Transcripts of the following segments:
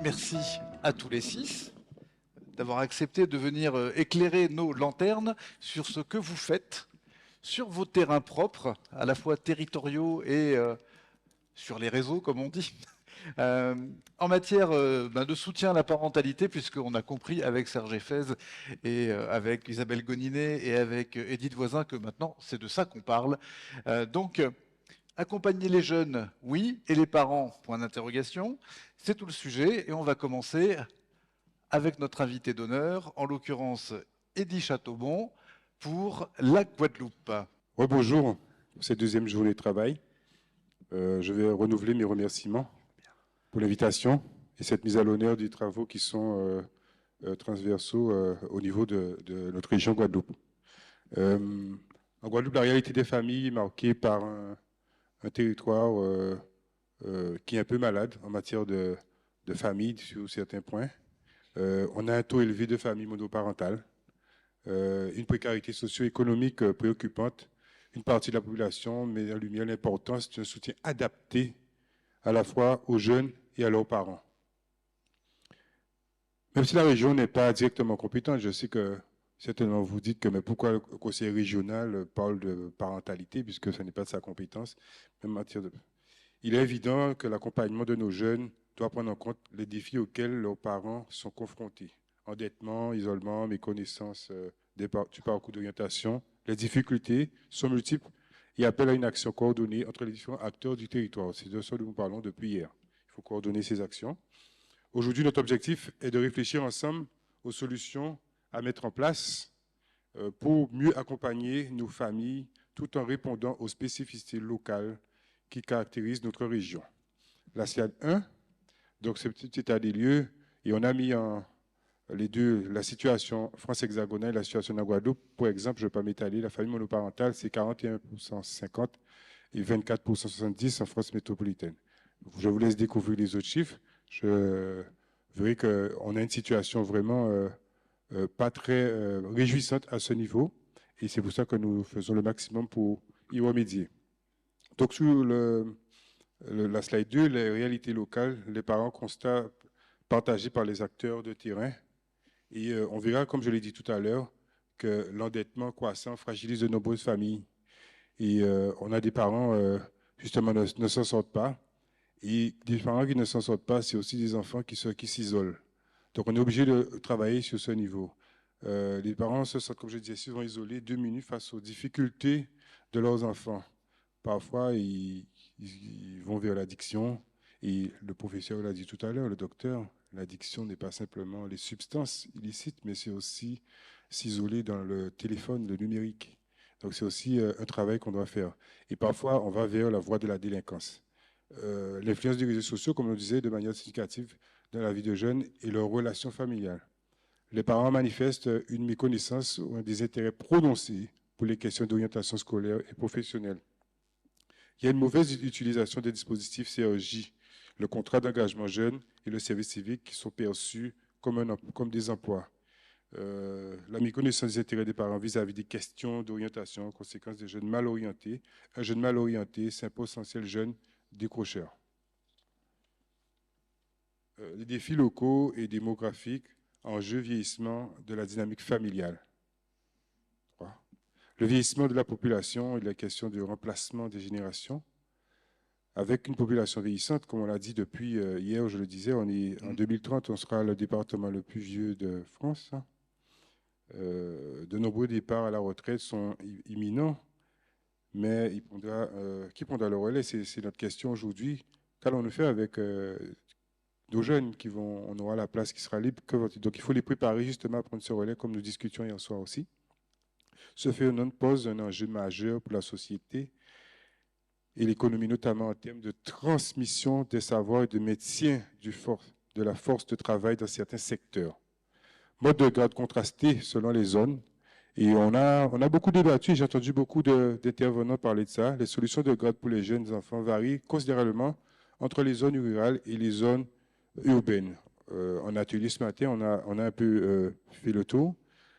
Merci à tous les 6 d'avoir accepté de venir éclairer nos lanternes sur ce que vous faites sur vos terrains propres, à la fois territoriaux et sur les réseaux, comme on dit, en matière de soutien à la parentalité, puisqu'on a compris avec Serge Effez et avec Isabelle Goninet et avec Edith Voisin que maintenant, c'est de ça qu'on parle. Donc, accompagner les jeunes, oui, et les parents, point d'interrogation, c'est tout le sujet. Et on va commencer avec notre invité d'honneur, en l'occurrence Eddy Chateaubon, pour la Guadeloupe. Oui, bonjour, pour cette deuxième journée de travail. Je vais renouveler mes remerciements pour l'invitation et cette mise à l'honneur des travaux qui sont transversaux au niveau de notre région Guadeloupe. En Guadeloupe, la réalité des familles est marquée par un territoire qui est un peu malade en matière de famille sur certains points. On a un taux élevé de familles monoparentales, une précarité socio-économique préoccupante. Une partie de la population met en lumière l'importance d'un soutien adapté à la fois aux jeunes et à leurs parents. Même si la région n'est pas directement compétente, je sais que certainement vous dites que mais pourquoi le conseil régional parle de parentalité puisque ce n'est pas de sa compétence. Même en matière de... Il est évident que l'accompagnement de nos jeunes doit prendre en compte les défis auxquels leurs parents sont confrontés. Endettement, isolement, méconnaissance du parcours d'orientation. Les difficultés sont multiples et appellent à une action coordonnée entre les différents acteurs du territoire. C'est de ça dont nous parlons depuis hier. Il faut coordonner ces actions. Aujourd'hui, notre objectif est de réfléchir ensemble aux solutions à mettre en place pour mieux accompagner nos familles tout en répondant aux spécificités locales qui caractérisent notre région. La SIAD 1, donc ce petit état des lieux, et on a mis en les deux, la situation France hexagonale et la situation en Guadeloupe. Pour exemple, je ne vais pas m'étaler, la famille monoparentale, c'est 41% 50 et 24% 70 en France métropolitaine. Je vous laisse découvrir les autres chiffres. Je verrai qu'on a une situation vraiment pas très réjouissante à ce niveau, et c'est pour ça que nous faisons le maximum pour y remédier. Donc, sur la slide 2, les réalités locales, les parents constats partagés par les acteurs de terrain. Et on verra, comme je l'ai dit tout à l'heure, que l'endettement croissant fragilise de nombreuses familles. Et on a des parents, justement, ne s'en sortent pas. Et des parents qui ne s'en sortent pas, c'est aussi des enfants qui s'isolent. Donc, on est obligé de travailler sur ce niveau. Les parents se sentent, comme je disais, souvent isolés, démunis face aux difficultés de leurs enfants. Parfois, ils vont vers l'addiction. Et le professeur l'a dit tout à l'heure, le docteur, l'addiction n'est pas simplement les substances illicites, mais c'est aussi s'isoler dans le téléphone, le numérique. Donc, c'est aussi un travail qu'on doit faire. Et parfois, on va vers la voie de la délinquance. L'influence des réseaux sociaux, comme on le disait, de manière significative dans la vie de jeunes et leurs relations familiales. Les parents manifestent une méconnaissance ou un désintérêt prononcé pour les questions d'orientation scolaire et professionnelle. Il y a une mauvaise utilisation des dispositifs CRJ, le contrat d'engagement jeune et le service civique qui sont perçus comme des emplois. La méconnaissance des intérêts des parents vis-à-vis des questions d'orientation, conséquences des jeunes mal orientés. Un jeune mal orienté, c'est un potentiel jeune décrocheur. Les défis locaux et démographiques, enjeux vieillissement de la dynamique familiale. Le vieillissement de la population et la question du remplacement des générations. Avec une population vieillissante, comme on l'a dit depuis hier, je le disais, en 2030, on sera le département le plus vieux de France. De nombreux départs à la retraite sont imminents, mais qui prendra le relais? C'est notre question aujourd'hui. Qu'allons-nous faire avec nos jeunes on aura la place qui sera libre? Donc il faut les préparer justement à prendre ce relais, comme nous discutions hier soir aussi. Ce phénomène pose un enjeu majeur pour la société et l'économie, notamment en termes de transmission des savoirs et de maintien de la force de travail dans certains secteurs. Mode de garde contrasté selon les zones. Et on a beaucoup débattu, j'ai entendu beaucoup d'intervenants parler de ça. Les solutions de garde pour les jeunes enfants varient considérablement entre les zones rurales et les zones urbaines. En atelier ce matin, on a un peu fait le tour.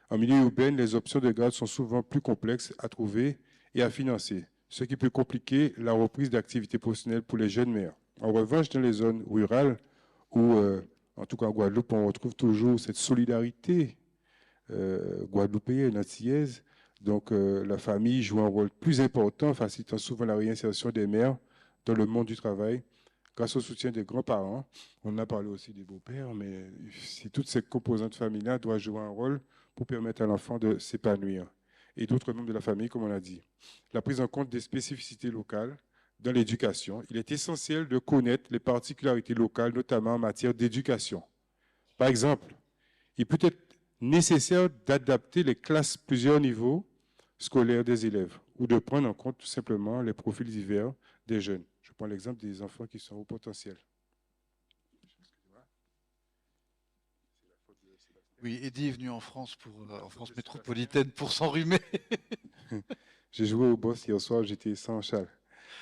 En milieu urbain, les options de garde sont souvent plus complexes à trouver et à financer, ce qui peut compliquer la reprise d'activité professionnelle pour les jeunes mères. En revanche, dans les zones rurales où En tout cas, en Guadeloupe, on retrouve toujours cette solidarité guadeloupéenne, antillaise. Donc, la famille joue un rôle plus important, facilitant souvent la réinsertion des mères dans le monde du travail, grâce au soutien des grands-parents. On a parlé aussi des beaux-pères, mais si toutes ces composantes familiales doivent jouer un rôle pour permettre à l'enfant de s'épanouir. Et d'autres membres de la famille, comme on l'a dit. La prise en compte des spécificités locales dans l'éducation. Il est essentiel de connaître les particularités locales, notamment en matière d'éducation. Par exemple, il peut être nécessaire d'adapter les classes plusieurs niveaux scolaires des élèves ou de prendre en compte tout simplement les profils divers des jeunes. Je prends l'exemple des enfants qui sont au potentiel. Oui, Eddie est venu en France, en France métropolitaine pour s'enrhumer. J'ai joué au boss hier soir, j'étais sans châle.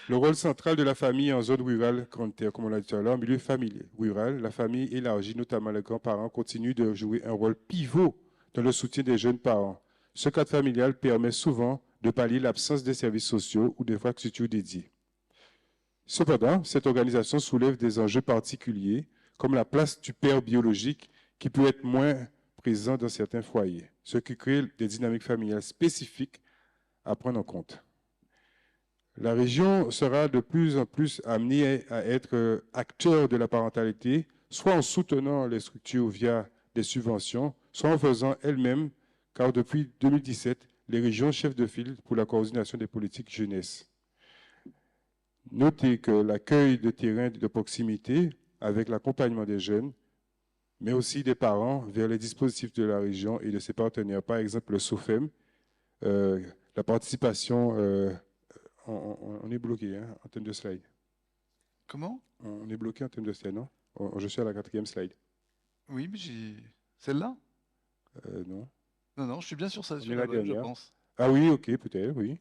Le rôle central de la famille en zone rurale, comme on l'a dit tout à l'heure, en milieu familier rural, la famille élargie, notamment les grands-parents, continue de jouer un rôle pivot dans le soutien des jeunes parents. Ce cadre familial permet souvent de pallier l'absence des services sociaux ou des infrastructures dédiées. Cependant, cette organisation soulève des enjeux particuliers, comme la place du père biologique qui peut être moins présent dans certains foyers, ce qui crée des dynamiques familiales spécifiques à prendre en compte. La région sera de plus en plus amenée à être acteur de la parentalité, soit en soutenant les structures via des subventions, soit en faisant elle-même, car depuis 2017, les régions chefs de file pour la coordination des politiques jeunesse. Notez que l'accueil de terrain de proximité avec l'accompagnement des jeunes, mais aussi des parents vers les dispositifs de la région et de ses partenaires, par exemple le SOFEM, la participation, on est bloqué hein, en termes de slide. Comment? On est bloqué en termes de slide, non? Je suis à la 4e slide. Oui, mais j'ai... Celle-là? Non. Non, je suis bien sur ça, sur la la bonne, je dernière. pense. Ah oui, ok, peut-être, oui.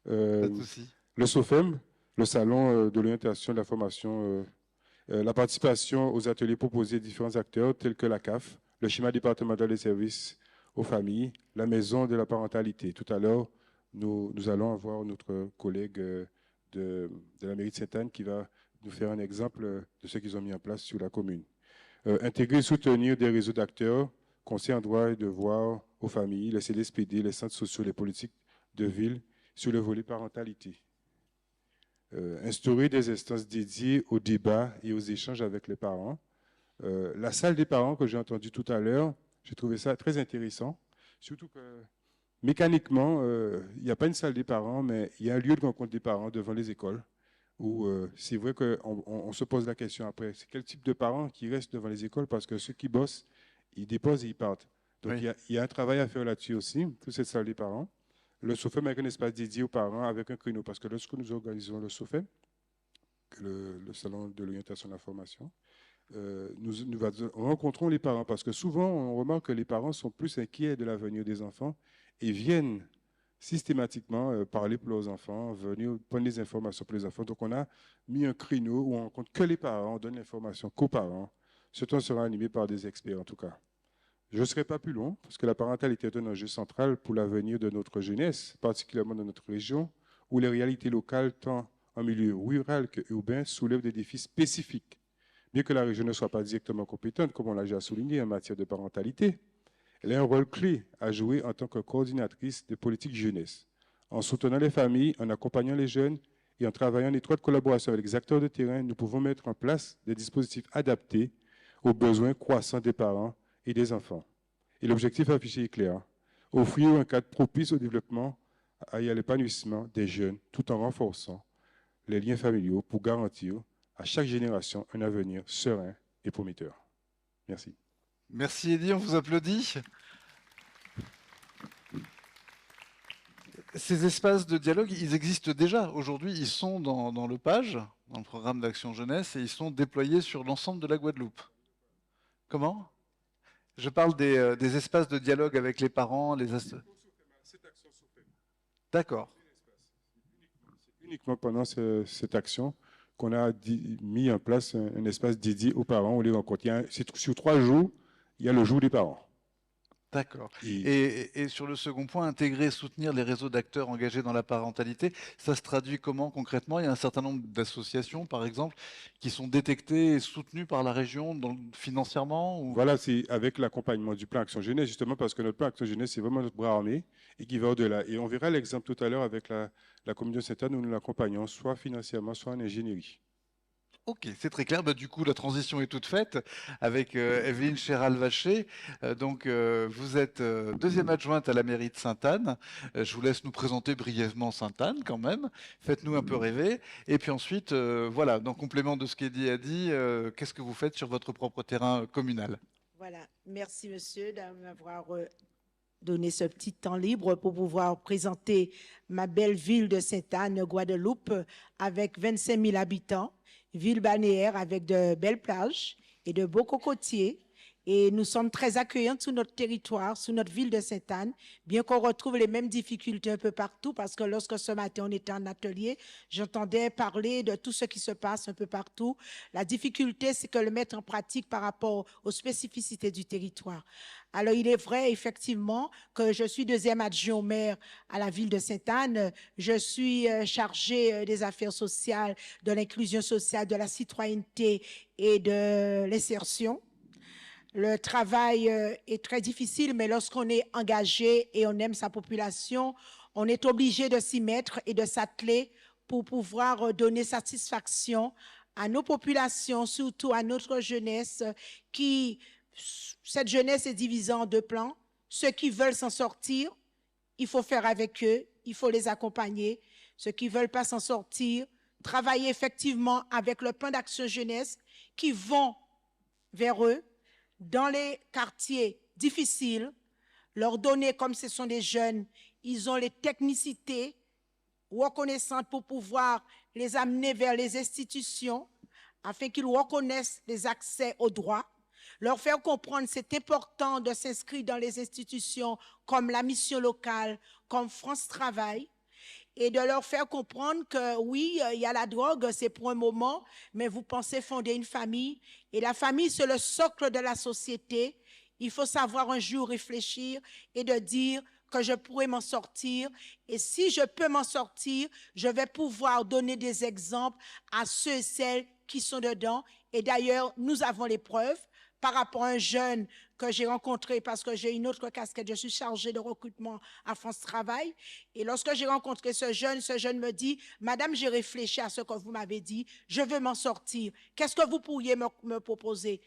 Pas de souci. Le SOFEM, le salon de l'orientation de la formation, la participation aux ateliers proposés de différents acteurs tels que la CAF, le schéma départemental des services aux familles, la maison de la parentalité. Tout à l'heure, nous allons avoir notre collègue de la mairie de Sainte-Anne qui va nous faire un exemple de ce qu'ils ont mis en place sur la commune. Intégrer et soutenir des réseaux d'acteurs, conseils en droit et devoirs aux familles, les CDSPD, les centres sociaux, les politiques de ville sur le volet parentalité. Instaurer des instances dédiées au débat et aux échanges avec les parents. La salle des parents que j'ai entendue tout à l'heure, j'ai trouvé ça très intéressant, surtout que mécaniquement, il n'y a pas une salle des parents, mais il y a un lieu de rencontre des parents devant les écoles, où c'est vrai qu'on se pose la question après, c'est quel type de parents qui restent devant les écoles, parce que ceux qui bossent, ils déposent et ils partent. Donc Oui. il y a un travail à faire là-dessus aussi, pour cette salle des parents. Le SOFEM avec un espace dédié aux parents, avec un créneau, parce que lorsque nous organisons le SOFEM, le salon de l'orientation de la formation, nous rencontrons les parents, parce que souvent on remarque que les parents sont plus inquiets de l'avenir des enfants et viennent systématiquement parler pour leurs enfants, venir prendre des informations pour les enfants. Donc on a mis un créneau où on rencontre que les parents, on donne l'information qu'aux parents. Ce temps sera animé par des experts en tout cas. Je ne serai pas plus long, parce que la parentalité est un enjeu central pour l'avenir de notre jeunesse, particulièrement dans notre région, où les réalités locales, tant en milieu rural que urbain, soulèvent des défis spécifiques. Bien que la région ne soit pas directement compétente, comme on l'a déjà souligné en matière de parentalité, elle a un rôle clé à jouer en tant que coordinatrice de politique jeunesse, en soutenant les familles, en accompagnant les jeunes et en travaillant en étroite collaboration avec les acteurs de terrain. Nous pouvons mettre en place des dispositifs adaptés aux besoins croissants des parents et des enfants. Et l'objectif affiché est clair, offrir un cadre propice au développement et à l'épanouissement des jeunes, tout en renforçant les liens familiaux pour garantir à chaque génération un avenir serein et prometteur. Merci. Merci Eddie, on vous applaudit. Ces espaces de dialogue, ils existent déjà. Aujourd'hui, ils sont dans le PAGE, dans le programme d'action jeunesse, et ils sont déployés sur l'ensemble de la Guadeloupe. Comment? Je parle des espaces de dialogue avec les parents, D'accord. C'est uniquement pendant cette action qu'on a mis en place un espace dédié aux parents. On les rencontre. C'est sur 3 jours, il y a le jour des parents. D'accord. Et Et sur le second point, intégrer, soutenir les réseaux d'acteurs engagés dans la parentalité, ça se traduit comment concrètement? Il y a un certain nombre d'associations, par exemple, qui sont détectées et soutenues par la région financièrement ou... voilà, c'est avec l'accompagnement du plan Action Jeunesse, justement parce que notre plan Action Jeunesse, c'est vraiment notre bras armé et qui va au-delà. Et on verra l'exemple tout à l'heure avec la commune de Sainte-Anne où nous l'accompagnons, soit financièrement, soit en ingénierie. Ok, c'est très clair. Bah, du coup, la transition est toute faite avec Evelyne Chéral-Vacher. Vous êtes deuxième adjointe à la mairie de Sainte-Anne. Je vous laisse nous présenter brièvement Sainte-Anne quand même. Faites-nous un peu rêver. Et puis ensuite, voilà, en complément de ce qu'Eddie a dit, qu'est-ce que vous faites sur votre propre terrain communal? Voilà, merci monsieur de m'avoir donné ce petit temps libre pour pouvoir présenter ma belle ville de Sainte-Anne, Guadeloupe, avec 25 000 habitants, ville balnéaire avec de belles plages et de beaux cocotiers. Et nous sommes très accueillants sur notre territoire, sur notre ville de Sainte-Anne, bien qu'on retrouve les mêmes difficultés un peu partout, parce que lorsque ce matin on était en atelier, j'entendais parler de tout ce qui se passe un peu partout. La difficulté, c'est que le mettre en pratique par rapport aux spécificités du territoire. Alors, il est vrai, effectivement, que je suis deuxième adjoint au maire à la ville de Sainte-Anne. Je suis chargée des affaires sociales, de l'inclusion sociale, de la citoyenneté et de l'insertion. Le travail est très difficile, mais lorsqu'on est engagé et on aime sa population, on est obligé de s'y mettre et de s'atteler pour pouvoir donner satisfaction à nos populations, surtout à notre jeunesse qui, cette jeunesse est divisée en deux plans. Ceux qui veulent s'en sortir, il faut faire avec eux, il faut les accompagner. Ceux qui ne veulent pas s'en sortir, travailler effectivement avec le plan d'action jeunesse qui vont vers eux dans les quartiers difficiles, leur donner, comme ce sont des jeunes, ils ont les technicités reconnaissantes pour pouvoir les amener vers les institutions afin qu'ils reconnaissent les accès aux droits, leur faire comprendre c'est important de s'inscrire dans les institutions comme la mission locale, comme France Travail, et de leur faire comprendre que oui, il y a la drogue, c'est pour un moment, mais vous pensez fonder une famille, et la famille, c'est le socle de la société. Il faut savoir un jour réfléchir et de dire que je pourrais m'en sortir, et si je peux m'en sortir, je vais pouvoir donner des exemples à ceux et celles qui sont dedans, et d'ailleurs, nous avons les preuves par rapport à un jeune que j'ai rencontré parce que j'ai une autre casquette, je suis chargée de recrutement à France Travail. Et lorsque j'ai rencontré ce jeune me dit, Madame, j'ai réfléchi à ce que vous m'avez dit, je veux m'en sortir. Qu'est-ce que vous pourriez me proposer?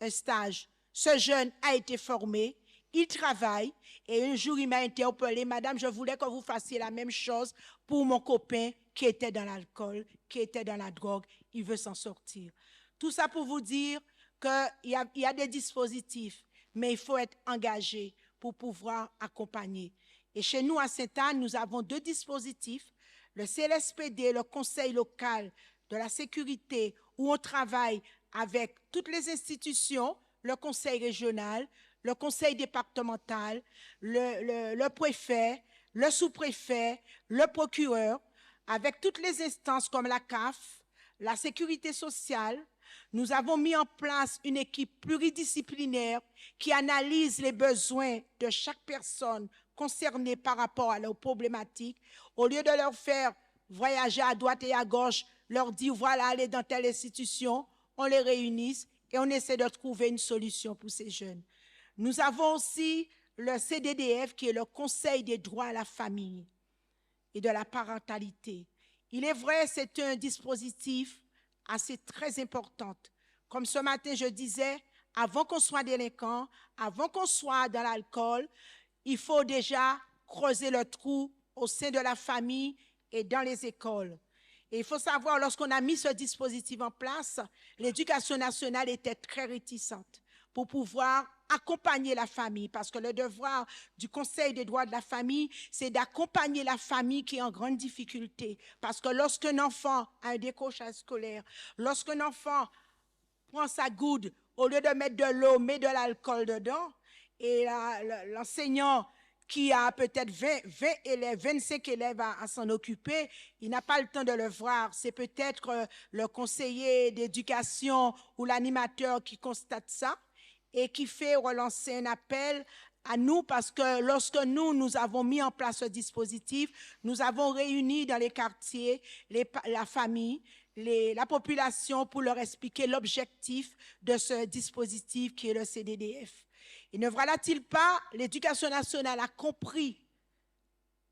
Un stage. Ce jeune a été formé, il travaille et un jour il m'a interpellé, Madame, je voulais que vous fassiez la même chose pour mon copain qui était dans l'alcool, qui était dans la drogue, il veut s'en sortir. Tout ça pour vous dire qu'il y a des dispositifs, mais il faut être engagé pour pouvoir accompagner. Et chez nous, à Sainte-Anne, nous avons deux dispositifs, le CLSPD, le Conseil local de la sécurité, où on travaille avec toutes les institutions, le Conseil régional, le Conseil départemental, le préfet, le sous-préfet, le procureur, avec toutes les instances comme la CAF, la sécurité sociale. Nous avons mis en place une équipe pluridisciplinaire qui analyse les besoins de chaque personne concernée par rapport à leurs problématiques. Au lieu de leur faire voyager à droite et à gauche, leur dire voilà, allez dans telle institution, on les réunit et on essaie de trouver une solution pour ces jeunes. Nous avons aussi le CDDF qui est le Conseil des droits à la famille et de la parentalité. Il est vrai, c'est un dispositif assez très importante. Comme ce matin, je disais, avant qu'on soit délinquant, avant qu'on soit dans l'alcool, il faut déjà creuser le trou au sein de la famille et dans les écoles. Et il faut savoir, lorsqu'on a mis ce dispositif en place, l'éducation nationale était très réticente pour pouvoir accompagner la famille, parce que le devoir du Conseil des droits de la famille, c'est d'accompagner la famille qui est en grande difficulté. Parce que lorsqu'un enfant a un décrochage scolaire, lorsqu'un enfant prend sa goude, au lieu de mettre de l'eau, met de l'alcool dedans, et l'enseignant qui a peut-être 20 élèves, 25 élèves à s'en occuper, il n'a pas le temps de le voir. C'est peut-être le conseiller d'éducation ou l'animateur qui constate ça et qui fait relancer un appel à nous parce que lorsque nous avons mis en place ce dispositif, nous avons réuni dans les quartiers la famille, la population pour leur expliquer l'objectif de ce dispositif qui est le CDDF. Et ne voilà-t-il pas, l'Éducation nationale a compris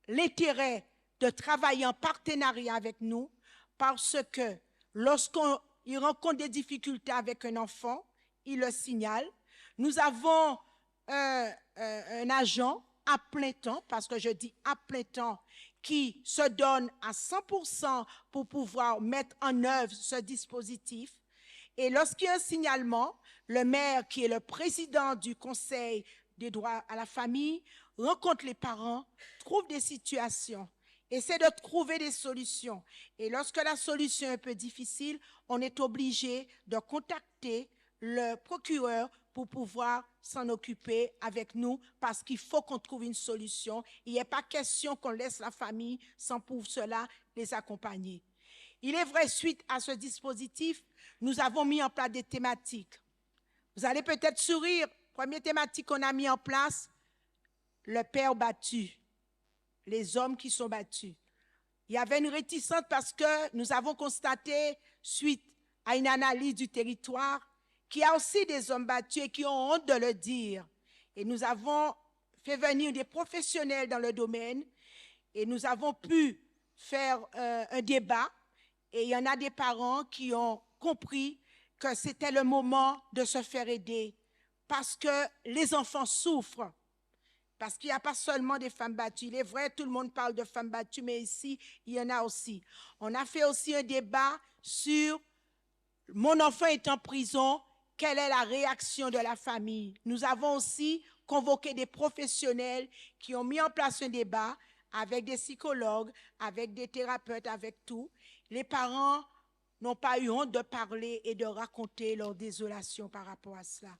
l'intérêt de travailler en partenariat avec nous parce que lorsqu'il rencontre des difficultés avec un enfant, il le signale. Nous avons un agent à plein temps, parce que je dis à plein temps, qui se donne à 100% pour pouvoir mettre en œuvre ce dispositif. Et lorsqu'il y a un signalement, le maire, qui est le président du Conseil des droits à la famille, rencontre les parents, trouve des situations, essaie de trouver des solutions. Et lorsque la solution est un peu difficile, on est obligé de contacter le procureur pour pouvoir s'en occuper avec nous, parce qu'il faut qu'on trouve une solution. Il n'est pas question qu'on laisse la famille sans pour cela les accompagner. Il est vrai, suite à ce dispositif, nous avons mis en place des thématiques. Vous allez peut-être sourire. Première thématique qu'on a mis en place, le père battu, les hommes qui sont battus. Il y avait une réticence parce que nous avons constaté, suite à une analyse du territoire, qu'il y a aussi des hommes battus et qui ont honte de le dire. Et nous avons fait venir des professionnels dans le domaine et nous avons pu faire un débat. Et il y en a des parents qui ont compris que c'était le moment de se faire aider parce que les enfants souffrent. Parce qu'il n'y a pas seulement des femmes battues. Il est vrai, tout le monde parle de femmes battues, mais ici, il y en a aussi. On a fait aussi un débat sur « Mon enfant est en prison, quelle est la réaction de la famille ?» Nous avons aussi convoqué des professionnels qui ont mis en place un débat avec des psychologues, avec des thérapeutes, avec tout. Les parents n'ont pas eu honte de parler et de raconter leur désolation par rapport à cela.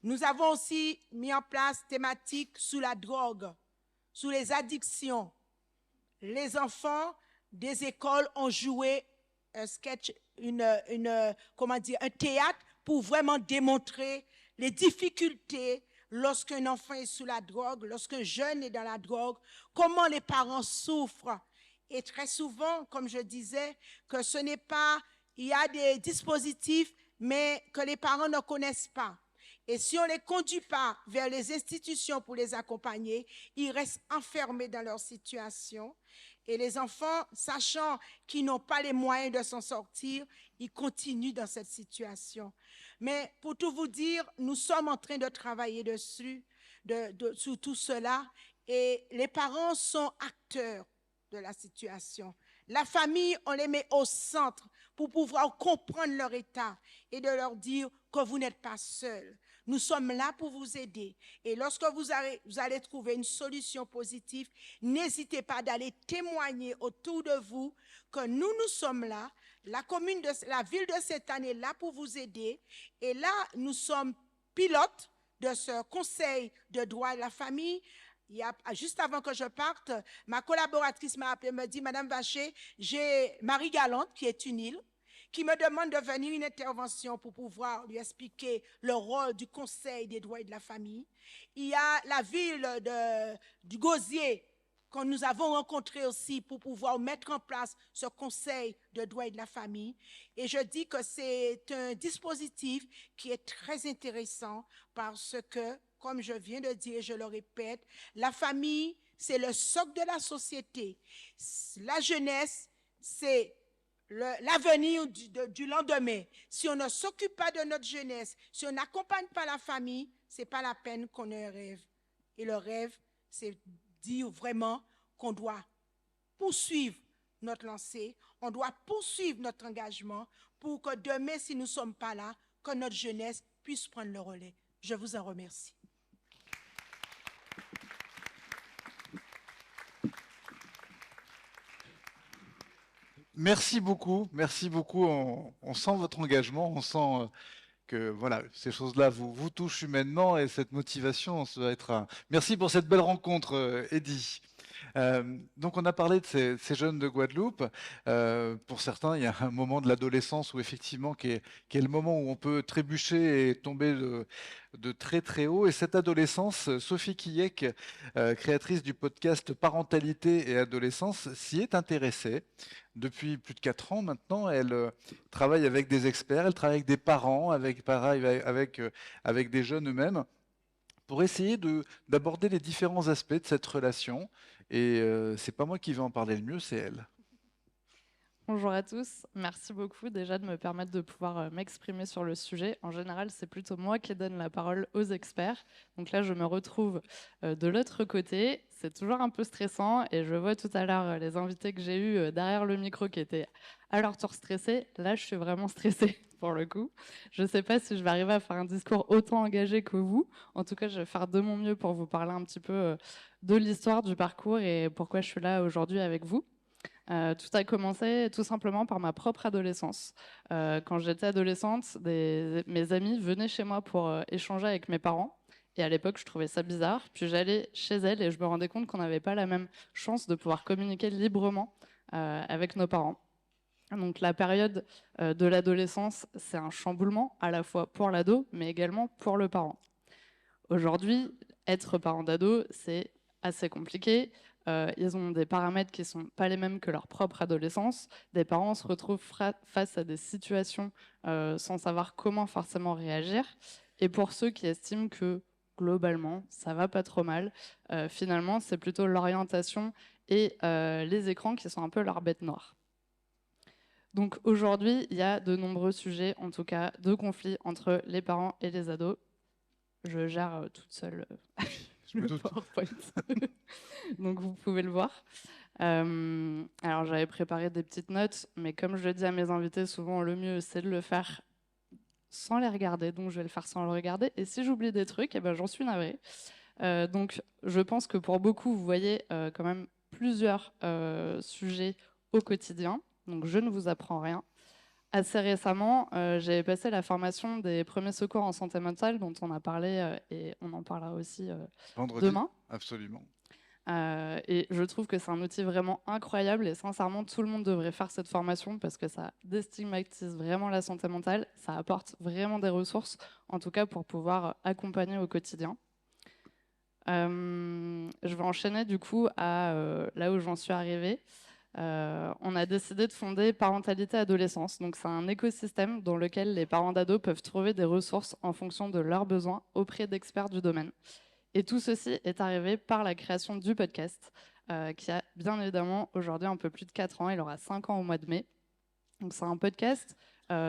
Nous avons aussi mis en place thématiques sur la drogue, sur les addictions. Les enfants des écoles ont joué un sketch, un théâtre pour vraiment démontrer les difficultés lorsqu'un enfant est sous la drogue, lorsqu'un jeune est dans la drogue, comment les parents souffrent. Et très souvent, comme je disais, que ce n'est pas, il y a des dispositifs, mais que les parents ne connaissent pas. Et si on ne les conduit pas vers les institutions pour les accompagner, ils restent enfermés dans leur situation. Et les enfants, sachant qu'ils n'ont pas les moyens de s'en sortir, ils continuent dans cette situation. Mais pour tout vous dire, nous sommes en train de travailler dessus, sur tout cela. Et les parents sont acteurs de la situation. La famille, on les met au centre pour pouvoir comprendre leur état et de leur dire que vous n'êtes pas seuls. Nous sommes là pour vous aider. Et lorsque vous allez trouver une solution positive, n'hésitez pas d'aller témoigner autour de vous que nous sommes là. La ville de Sainte-Anne est là pour vous aider. Et là, nous sommes pilotes de ce conseil de droit de la famille. Juste avant que je parte, ma collaboratrice m'a appelé, me dit, Madame Vacher, j'ai Marie Galante, qui est une île, qui me demande de venir une intervention pour pouvoir lui expliquer le rôle du Conseil des droits et de la famille. Il y a la ville du Gosier que nous avons rencontré aussi pour pouvoir mettre en place ce Conseil de droits et de la famille. Et je dis que c'est un dispositif qui est très intéressant parce que, comme je viens de dire, je le répète, la famille, c'est le socle de la société. La jeunesse, c'est l'avenir du lendemain. Si on ne s'occupe pas de notre jeunesse, si on n'accompagne pas la famille, ce n'est pas la peine qu'on ait un rêve. Et le rêve, c'est dire vraiment qu'on doit poursuivre notre lancée, on doit poursuivre notre engagement pour que demain, si nous ne sommes pas là, que notre jeunesse puisse prendre le relais. Je vous en remercie. Merci beaucoup, merci beaucoup. On sent votre engagement, on sent que voilà, ces choses-là vous touchent humainement et cette motivation, ça va être un... Merci pour cette belle rencontre, Eddy. Donc on a parlé de ces jeunes de Guadeloupe. Pour certains, il y a un moment de l'adolescence où effectivement, qui est le moment où on peut trébucher et tomber de très très haut. Et cette adolescence, Sophie Kiyek, créatrice du podcast Parentalité et Adolescence, s'y est intéressée. Depuis plus de 4 ans maintenant, elle travaille avec des experts, elle travaille avec des parents, avec des jeunes eux-mêmes, pour essayer d'aborder les différents aspects de cette relation. Et c'est pas moi qui vais en parler le mieux, c'est elle. Bonjour à tous, merci beaucoup déjà de me permettre de pouvoir m'exprimer sur le sujet. En général, c'est plutôt moi qui donne la parole aux experts. Donc là, je me retrouve de l'autre côté. C'est toujours un peu stressant et je vois tout à l'heure les invités que j'ai eus derrière le micro qui étaient à leur tour stressés. Là, je suis vraiment stressée pour le coup. Je ne sais pas si je vais arriver à faire un discours autant engagé que vous. En tout cas, je vais faire de mon mieux pour vous parler un petit peu de l'histoire, du parcours et pourquoi je suis là aujourd'hui avec vous. Tout a commencé tout simplement par ma propre adolescence. Quand j'étais adolescente, mes amis venaient chez moi pour échanger avec mes parents. Et à l'époque, je trouvais ça bizarre. Puis j'allais chez elles et je me rendais compte qu'on n'avait pas la même chance de pouvoir communiquer librement avec nos parents. Donc la période de l'adolescence, c'est un chamboulement à la fois pour l'ado, mais également pour le parent. Aujourd'hui, être parent d'ado, c'est assez compliqué. Ils ont des paramètres qui ne sont pas les mêmes que leur propre adolescence. Des parents se retrouvent face à des situations sans savoir comment forcément réagir. Et pour ceux qui estiment que globalement, ça va pas trop mal, finalement, c'est plutôt l'orientation et les écrans qui sont un peu leur bête noire. Donc aujourd'hui, il y a de nombreux sujets, en tout cas, de conflits entre les parents et les ados. Je gère toute seule le PowerPoint. Donc vous pouvez le voir. Alors j'avais préparé des petites notes, mais comme je le dis à mes invités, souvent le mieux c'est de le faire sans les regarder. Donc je vais le faire sans le regarder. Et si j'oublie des trucs, eh ben, j'en suis navrée. Donc je pense que pour beaucoup, vous voyez quand même plusieurs sujets au quotidien. Donc je ne vous apprends rien. Assez récemment, j'ai passé la formation des premiers secours en santé mentale dont on a parlé et on en parlera aussi Vendredi, demain. absolument. Et je trouve que c'est un outil vraiment incroyable et sincèrement, tout le monde devrait faire cette formation parce que ça déstigmatise vraiment la santé mentale, ça apporte vraiment des ressources, en tout cas pour pouvoir accompagner au quotidien. Je vais enchaîner du coup à là où j'en suis arrivée. On a décidé de fonder Parentalité Adolescence. Donc, c'est un écosystème dans lequel les parents d'ados peuvent trouver des ressources en fonction de leurs besoins auprès d'experts du domaine. Et tout ceci est arrivé par la création du podcast, qui a bien évidemment aujourd'hui un peu plus de 4 ans. Il aura 5 ans au mois de mai. Donc, c'est un podcast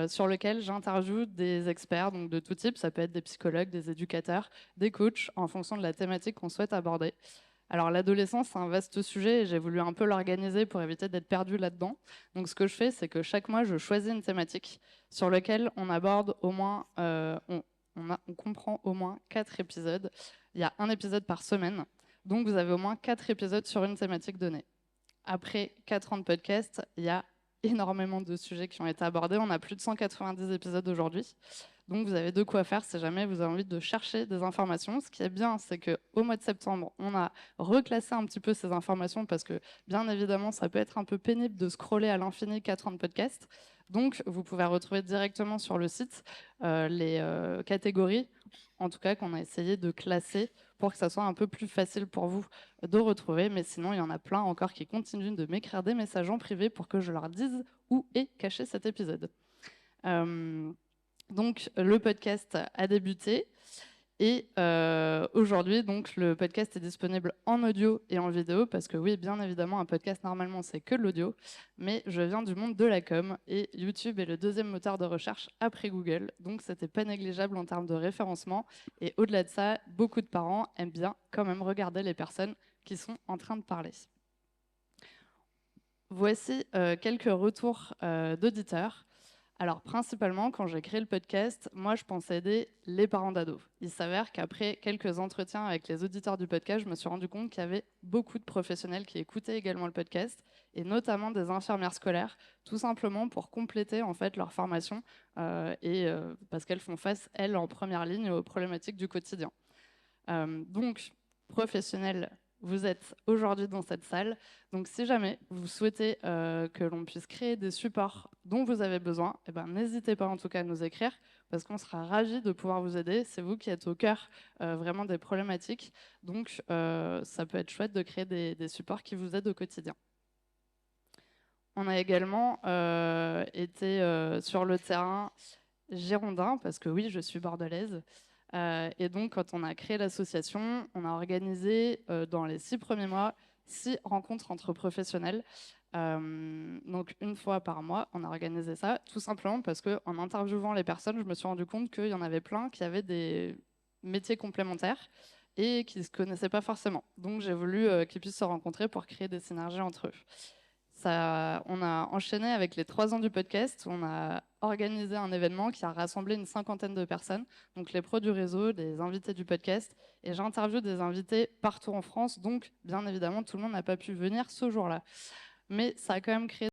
sur lequel j'interviewe des experts donc de tout type. Ça peut être des psychologues, des éducateurs, des coachs, en fonction de la thématique qu'on souhaite aborder. Alors l'adolescence, c'est un vaste sujet et j'ai voulu un peu l'organiser pour éviter d'être perdu là-dedans. Donc ce que je fais, c'est que chaque mois, je choisis une thématique sur laquelle on aborde au moins, on comprend au moins 4 épisodes. Il y a un épisode par semaine, donc vous avez au moins 4 épisodes sur une thématique donnée. Après 4 ans de podcast, il y a énormément de sujets qui ont été abordés. On a plus de 190 épisodes aujourd'hui. Donc vous avez de quoi faire si jamais vous avez envie de chercher des informations. Ce qui est bien, c'est qu'au mois de septembre, on a reclassé un petit peu ces informations parce que bien évidemment, ça peut être un peu pénible de scroller à l'infini 4 ans de podcast. Donc vous pouvez retrouver directement sur le site les catégories, en tout cas qu'on a essayé de classer pour que ça soit un peu plus facile pour vous de retrouver. Mais sinon, il y en a plein encore qui continuent de m'écrire des messages en privé pour que je leur dise où est caché cet épisode. Donc, le podcast a débuté et aujourd'hui, donc, le podcast est disponible en audio et en vidéo parce que oui, bien évidemment, un podcast, normalement, c'est que de l'audio, mais je viens du monde de la com et YouTube est le deuxième moteur de recherche après Google, donc c'était pas négligeable en termes de référencement et au-delà de ça, beaucoup de parents aiment bien quand même regarder les personnes qui sont en train de parler. Voici quelques retours d'auditeurs. Alors, principalement, quand j'ai créé le podcast, moi, je pensais aider les parents d'ados. Il s'avère qu'après quelques entretiens avec les auditeurs du podcast, je me suis rendu compte qu'il y avait beaucoup de professionnels qui écoutaient également le podcast, et notamment des infirmières scolaires, tout simplement pour compléter en fait leur formation, parce qu'elles font face, elles, en première ligne aux problématiques du quotidien. Donc, professionnels vous êtes aujourd'hui dans cette salle. Donc, si jamais vous souhaitez que l'on puisse créer des supports dont vous avez besoin, eh ben, n'hésitez pas en tout cas à nous écrire parce qu'on sera ravis de pouvoir vous aider. C'est vous qui êtes au cœur vraiment des problématiques. Donc, ça peut être chouette de créer des supports qui vous aident au quotidien. On a également été sur le terrain girondin, parce que oui, je suis bordelaise. Et donc, quand on a créé l'association, on a organisé dans les 6 premiers mois 6 rencontres entre professionnels. Donc, une fois par mois, on a organisé ça, tout simplement parce qu'en interviewant les personnes, je me suis rendu compte qu'il y en avait plein qui avaient des métiers complémentaires et qui ne se connaissaient pas forcément. Donc, j'ai voulu qu'ils puissent se rencontrer pour créer des synergies entre eux. On a enchaîné avec les 3 ans du podcast. On a organisé un événement qui a rassemblé une 50aine de personnes, donc les pros du réseau, les invités du podcast. Et j'ai interviewé des invités partout en France, donc bien évidemment, tout le monde n'a pas pu venir ce jour-là. Mais ça a quand même créé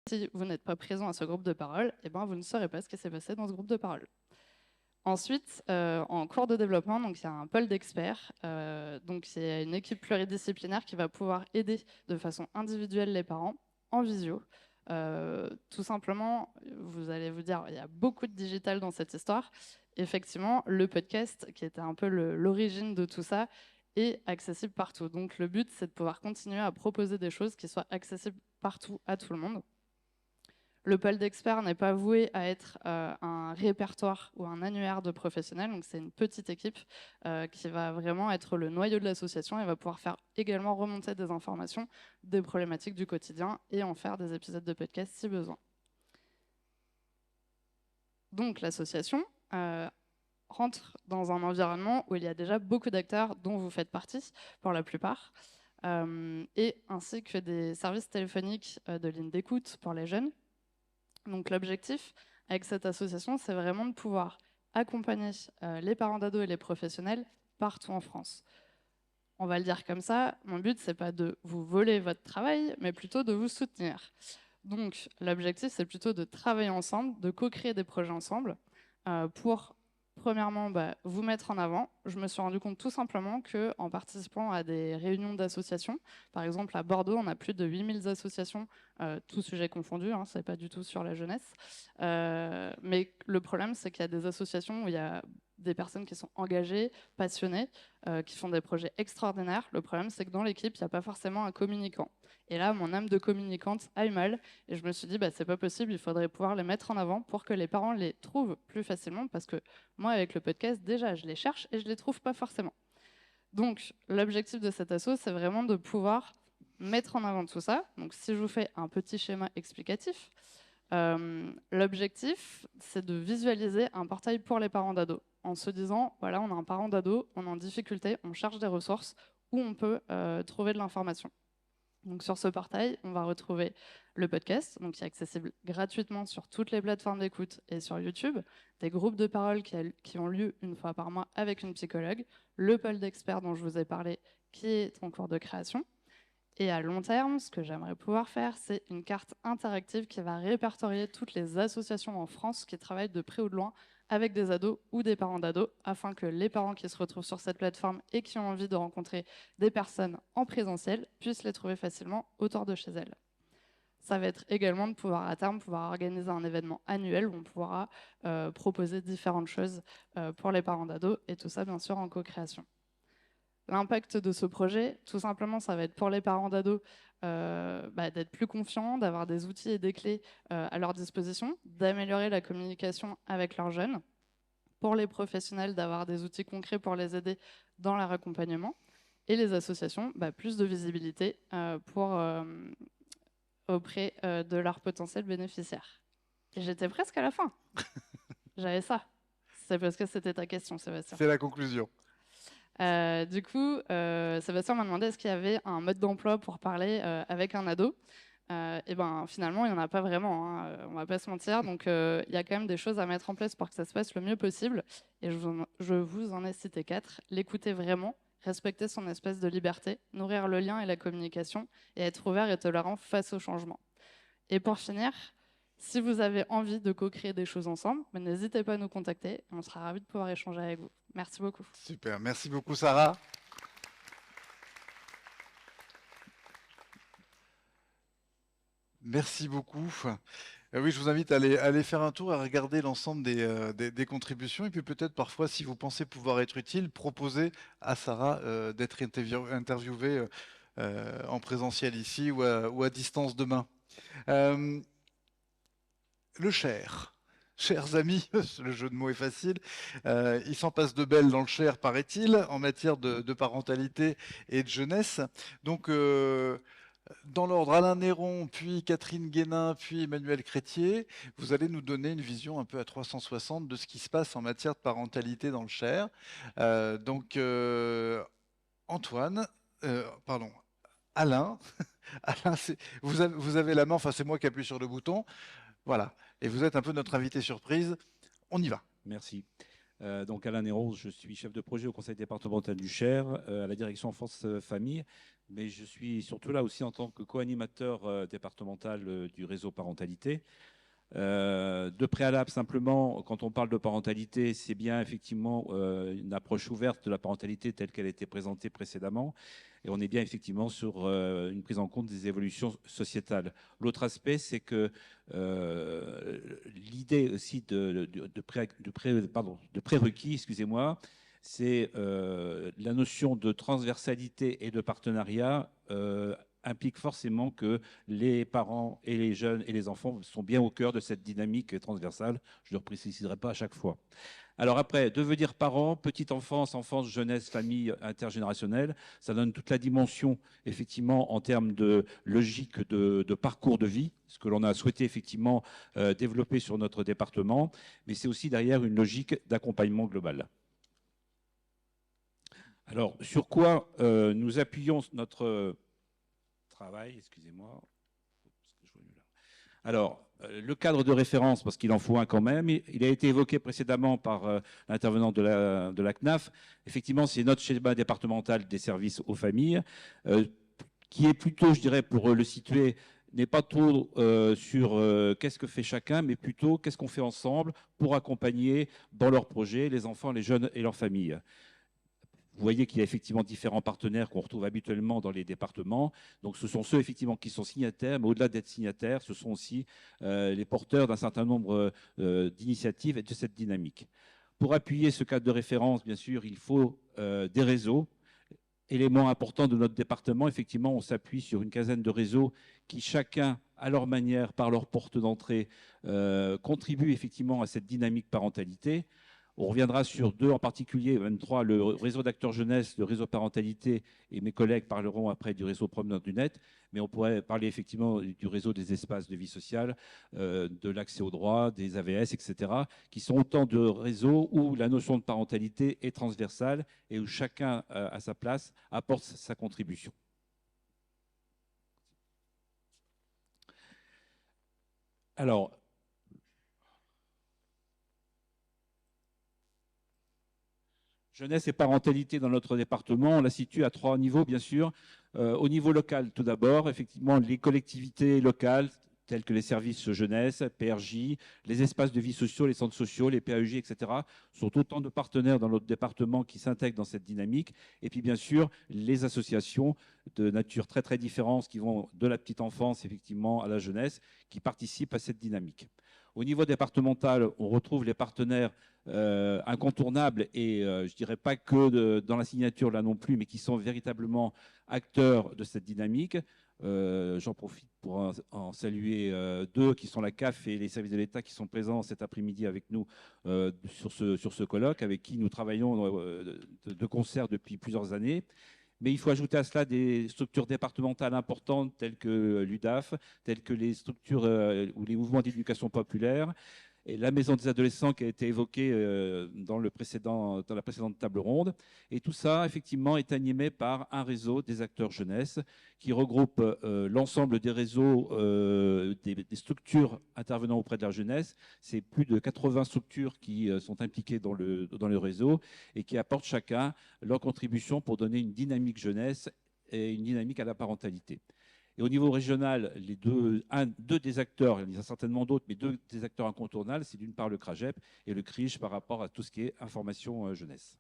si vous n'êtes pas présent à ce groupe de parole, eh ben, vous ne saurez pas ce qui s'est passé dans ce groupe de parole. Ensuite, en cours de développement, donc il y a un pôle d'experts. Donc c'est une équipe pluridisciplinaire qui va pouvoir aider de façon individuelle les parents en visio. Tout simplement, vous allez vous dire, il y a beaucoup de digital dans cette histoire. Effectivement, le podcast, qui était un peu l'origine de tout ça, est accessible partout. Donc le but, c'est de pouvoir continuer à proposer des choses qui soient accessibles partout à tout le monde. Le pôle d'experts n'est pas voué à être un répertoire ou un annuaire de professionnels, donc c'est une petite équipe qui va vraiment être le noyau de l'association et va pouvoir faire également remonter des informations, des problématiques du quotidien et en faire des épisodes de podcast si besoin. Donc l'association rentre dans un environnement où il y a déjà beaucoup d'acteurs dont vous faites partie pour la plupart, et ainsi que des services téléphoniques de ligne d'écoute pour les jeunes. Donc l'objectif avec cette association, c'est vraiment de pouvoir accompagner les parents d'ados et les professionnels partout en France. On va le dire comme ça, mon but, c'est pas de vous voler votre travail, mais plutôt de vous soutenir. Donc l'objectif, c'est plutôt de travailler ensemble, de co-créer des projets ensemble pour, premièrement, vous mettre en avant. Je me suis rendu compte tout simplement qu'en participant à des réunions d'associations, par exemple à Bordeaux, on a plus de 8000 associations, tous sujets confondus, hein, c'est pas du tout sur la jeunesse. Mais le problème, c'est qu'il y a des associations où il y a des personnes qui sont engagées, passionnées, qui font des projets extraordinaires. Le problème, c'est que dans l'équipe, il n'y a pas forcément un communicant. Et là, mon âme de communicante a eu mal. Et je me suis dit, c'est pas possible, il faudrait pouvoir les mettre en avant pour que les parents les trouvent plus facilement. Parce que moi, avec le podcast, déjà, je les cherche et je les trouve pas forcément. Donc, l'objectif de cet asso, c'est vraiment de pouvoir mettre en avant tout ça. Donc, si je vous fais un petit schéma explicatif, l'objectif, c'est de visualiser un portail pour les parents d'ados en se disant, voilà, on a un parent d'ado, on est en difficulté, on cherche des ressources où on peut trouver de l'information. Donc sur ce portail, on va retrouver le podcast, donc qui est accessible gratuitement sur toutes les plateformes d'écoute et sur YouTube, des groupes de parole qui ont lieu une fois par mois avec une psychologue, le pôle d'experts dont je vous ai parlé qui est en cours de création. Et à long terme, ce que j'aimerais pouvoir faire, c'est une carte interactive qui va répertorier toutes les associations en France qui travaillent de près ou de loin avec des ados ou des parents d'ados, afin que les parents qui se retrouvent sur cette plateforme et qui ont envie de rencontrer des personnes en présentiel puissent les trouver facilement autour de chez elles. Ça va être également de pouvoir à terme pouvoir organiser un événement annuel où on pourra proposer différentes choses pour les parents d'ados, et tout ça bien sûr en co-création. L'impact de ce projet, tout simplement, ça va être pour les parents d'ados d'être plus confiants, d'avoir des outils et des clés à leur disposition, d'améliorer la communication avec leurs jeunes, pour les professionnels, d'avoir des outils concrets pour les aider dans leur accompagnement, et les associations, plus de visibilité auprès de leurs potentiels bénéficiaires. Et j'étais presque à la fin. J'avais ça. C'est parce que c'était ta question, Sébastien. C'est la conclusion. Du coup, Sébastien m'a demandé est-ce qu'il y avait un mode d'emploi pour parler avec un ado. Et ben finalement, il n'y en a pas vraiment, hein, on ne va pas se mentir. Donc, il y a quand même des choses à mettre en place pour que ça se passe le mieux possible. Et je vous en ai cité 4. L'écouter vraiment, respecter son espèce de liberté, nourrir le lien et la communication, et être ouvert et tolérant face au changement. Et pour finir, si vous avez envie de co-créer des choses ensemble, n'hésitez pas à nous contacter. On sera ravis de pouvoir échanger avec vous. Merci beaucoup. Super, merci beaucoup Sarah. Merci beaucoup. Oui, je vous invite à aller faire un tour, à regarder l'ensemble des contributions, et puis peut-être parfois, si vous pensez pouvoir être utile, proposer à Sarah d'être interviewée en présentiel ici ou à distance demain. Le Cher. Chers amis, le jeu de mots est facile, il s'en passe de belles dans le Cher, paraît-il, en matière de parentalité et de jeunesse. Donc, dans l'ordre, Alain Néron, puis Catherine Guénin, puis Emmanuel Crétier, vous allez nous donner une vision un peu à 360 de ce qui se passe en matière de parentalité dans le Cher. Antoine, pardon, Alain, Alain, vous avez la main, enfin c'est moi qui appuie sur le bouton. Voilà, et vous êtes un peu notre invité surprise. On y va. Merci. Donc Alain Néron, je suis chef de projet au conseil départemental du Cher, à la direction enfance famille, mais je suis surtout là aussi en tant que co-animateur départemental du réseau parentalité. De préalable, simplement, quand on parle de parentalité, c'est bien effectivement une approche ouverte de la parentalité telle qu'elle a été présentée précédemment. Et on est bien effectivement sur une prise en compte des évolutions sociétales. L'autre aspect, c'est que l'idée aussi de prérequis, excusez-moi, c'est la notion de transversalité et de partenariat implique forcément que les parents et les jeunes et les enfants sont bien au cœur de cette dynamique transversale. Je ne le préciserai pas à chaque fois. Alors après, devenir parent, petite enfance, enfance, jeunesse, famille intergénérationnelle, ça donne toute la dimension, effectivement, en termes de logique de parcours de vie, ce que l'on a souhaité, effectivement, développer sur notre département, mais c'est aussi derrière une logique d'accompagnement global. Alors, sur quoi nous appuyons notre travail, excusez-moi. Alors, le cadre de référence, parce qu'il en faut un quand même, il a été évoqué précédemment par l'intervenant de la CNAF. Effectivement, c'est notre schéma départemental des services aux familles, qui est plutôt, je dirais, pour le situer, n'est pas trop sur qu'est-ce que fait chacun, mais plutôt qu'est-ce qu'on fait ensemble pour accompagner dans leurs projets les enfants, les jeunes et leurs familles. Vous voyez qu'il y a effectivement différents partenaires qu'on retrouve habituellement dans les départements. Donc, ce sont ceux effectivement qui sont signataires, mais au-delà d'être signataires, ce sont aussi les porteurs d'un certain nombre d'initiatives et de cette dynamique. Pour appuyer ce cadre de référence, bien sûr, il faut des réseaux. Élément important de notre département, effectivement, on s'appuie sur une quinzaine de réseaux qui, chacun, à leur manière, par leur porte d'entrée, contribuent effectivement à cette dynamique parentalité. On reviendra sur deux en particulier, même trois, le réseau d'acteurs jeunesse, le réseau parentalité, et mes collègues parleront après du réseau promeneur du net, mais on pourrait parler effectivement du réseau des espaces de vie sociale, de l'accès aux droits, des AVS, etc., qui sont autant de réseaux où la notion de parentalité est transversale et où chacun, à sa place, apporte sa contribution. Alors, jeunesse et parentalité dans notre département, on la situe à 3 niveaux, bien sûr. Au niveau local, tout d'abord, effectivement, les collectivités locales, telles que les services jeunesse, PRJ, les espaces de vie sociaux, les centres sociaux, les PAEJ, etc., sont autant de partenaires dans notre département qui s'intègrent dans cette dynamique. Et puis, bien sûr, les associations de nature très, très différente qui vont de la petite enfance, effectivement, à la jeunesse, qui participent à cette dynamique. Au niveau départemental, on retrouve les partenaires incontournables et je dirais pas que dans la signature là non plus, mais qui sont véritablement acteurs de cette dynamique. J'en profite pour en saluer deux qui sont la CAF et les services de l'État qui sont présents cet après-midi avec nous sur ce colloque, avec qui nous travaillons de concert depuis plusieurs années. Mais il faut ajouter à cela des structures départementales importantes telles que l'UDAF, telles que les structures ou les mouvements d'éducation populaire, et la maison des adolescents qui a été évoquée dans la précédente table ronde. Et tout ça, effectivement, est animé par un réseau des acteurs jeunesse qui regroupe l'ensemble des réseaux des structures intervenant auprès de la jeunesse. C'est plus de 80 structures qui sont impliquées dans le réseau et qui apportent chacun leur contribution pour donner une dynamique jeunesse et une dynamique à la parentalité. Et au niveau régional, deux des acteurs, il y en a certainement d'autres, mais deux des acteurs incontournables, c'est d'une part le CRAGEP et le CRIJ par rapport à tout ce qui est information jeunesse.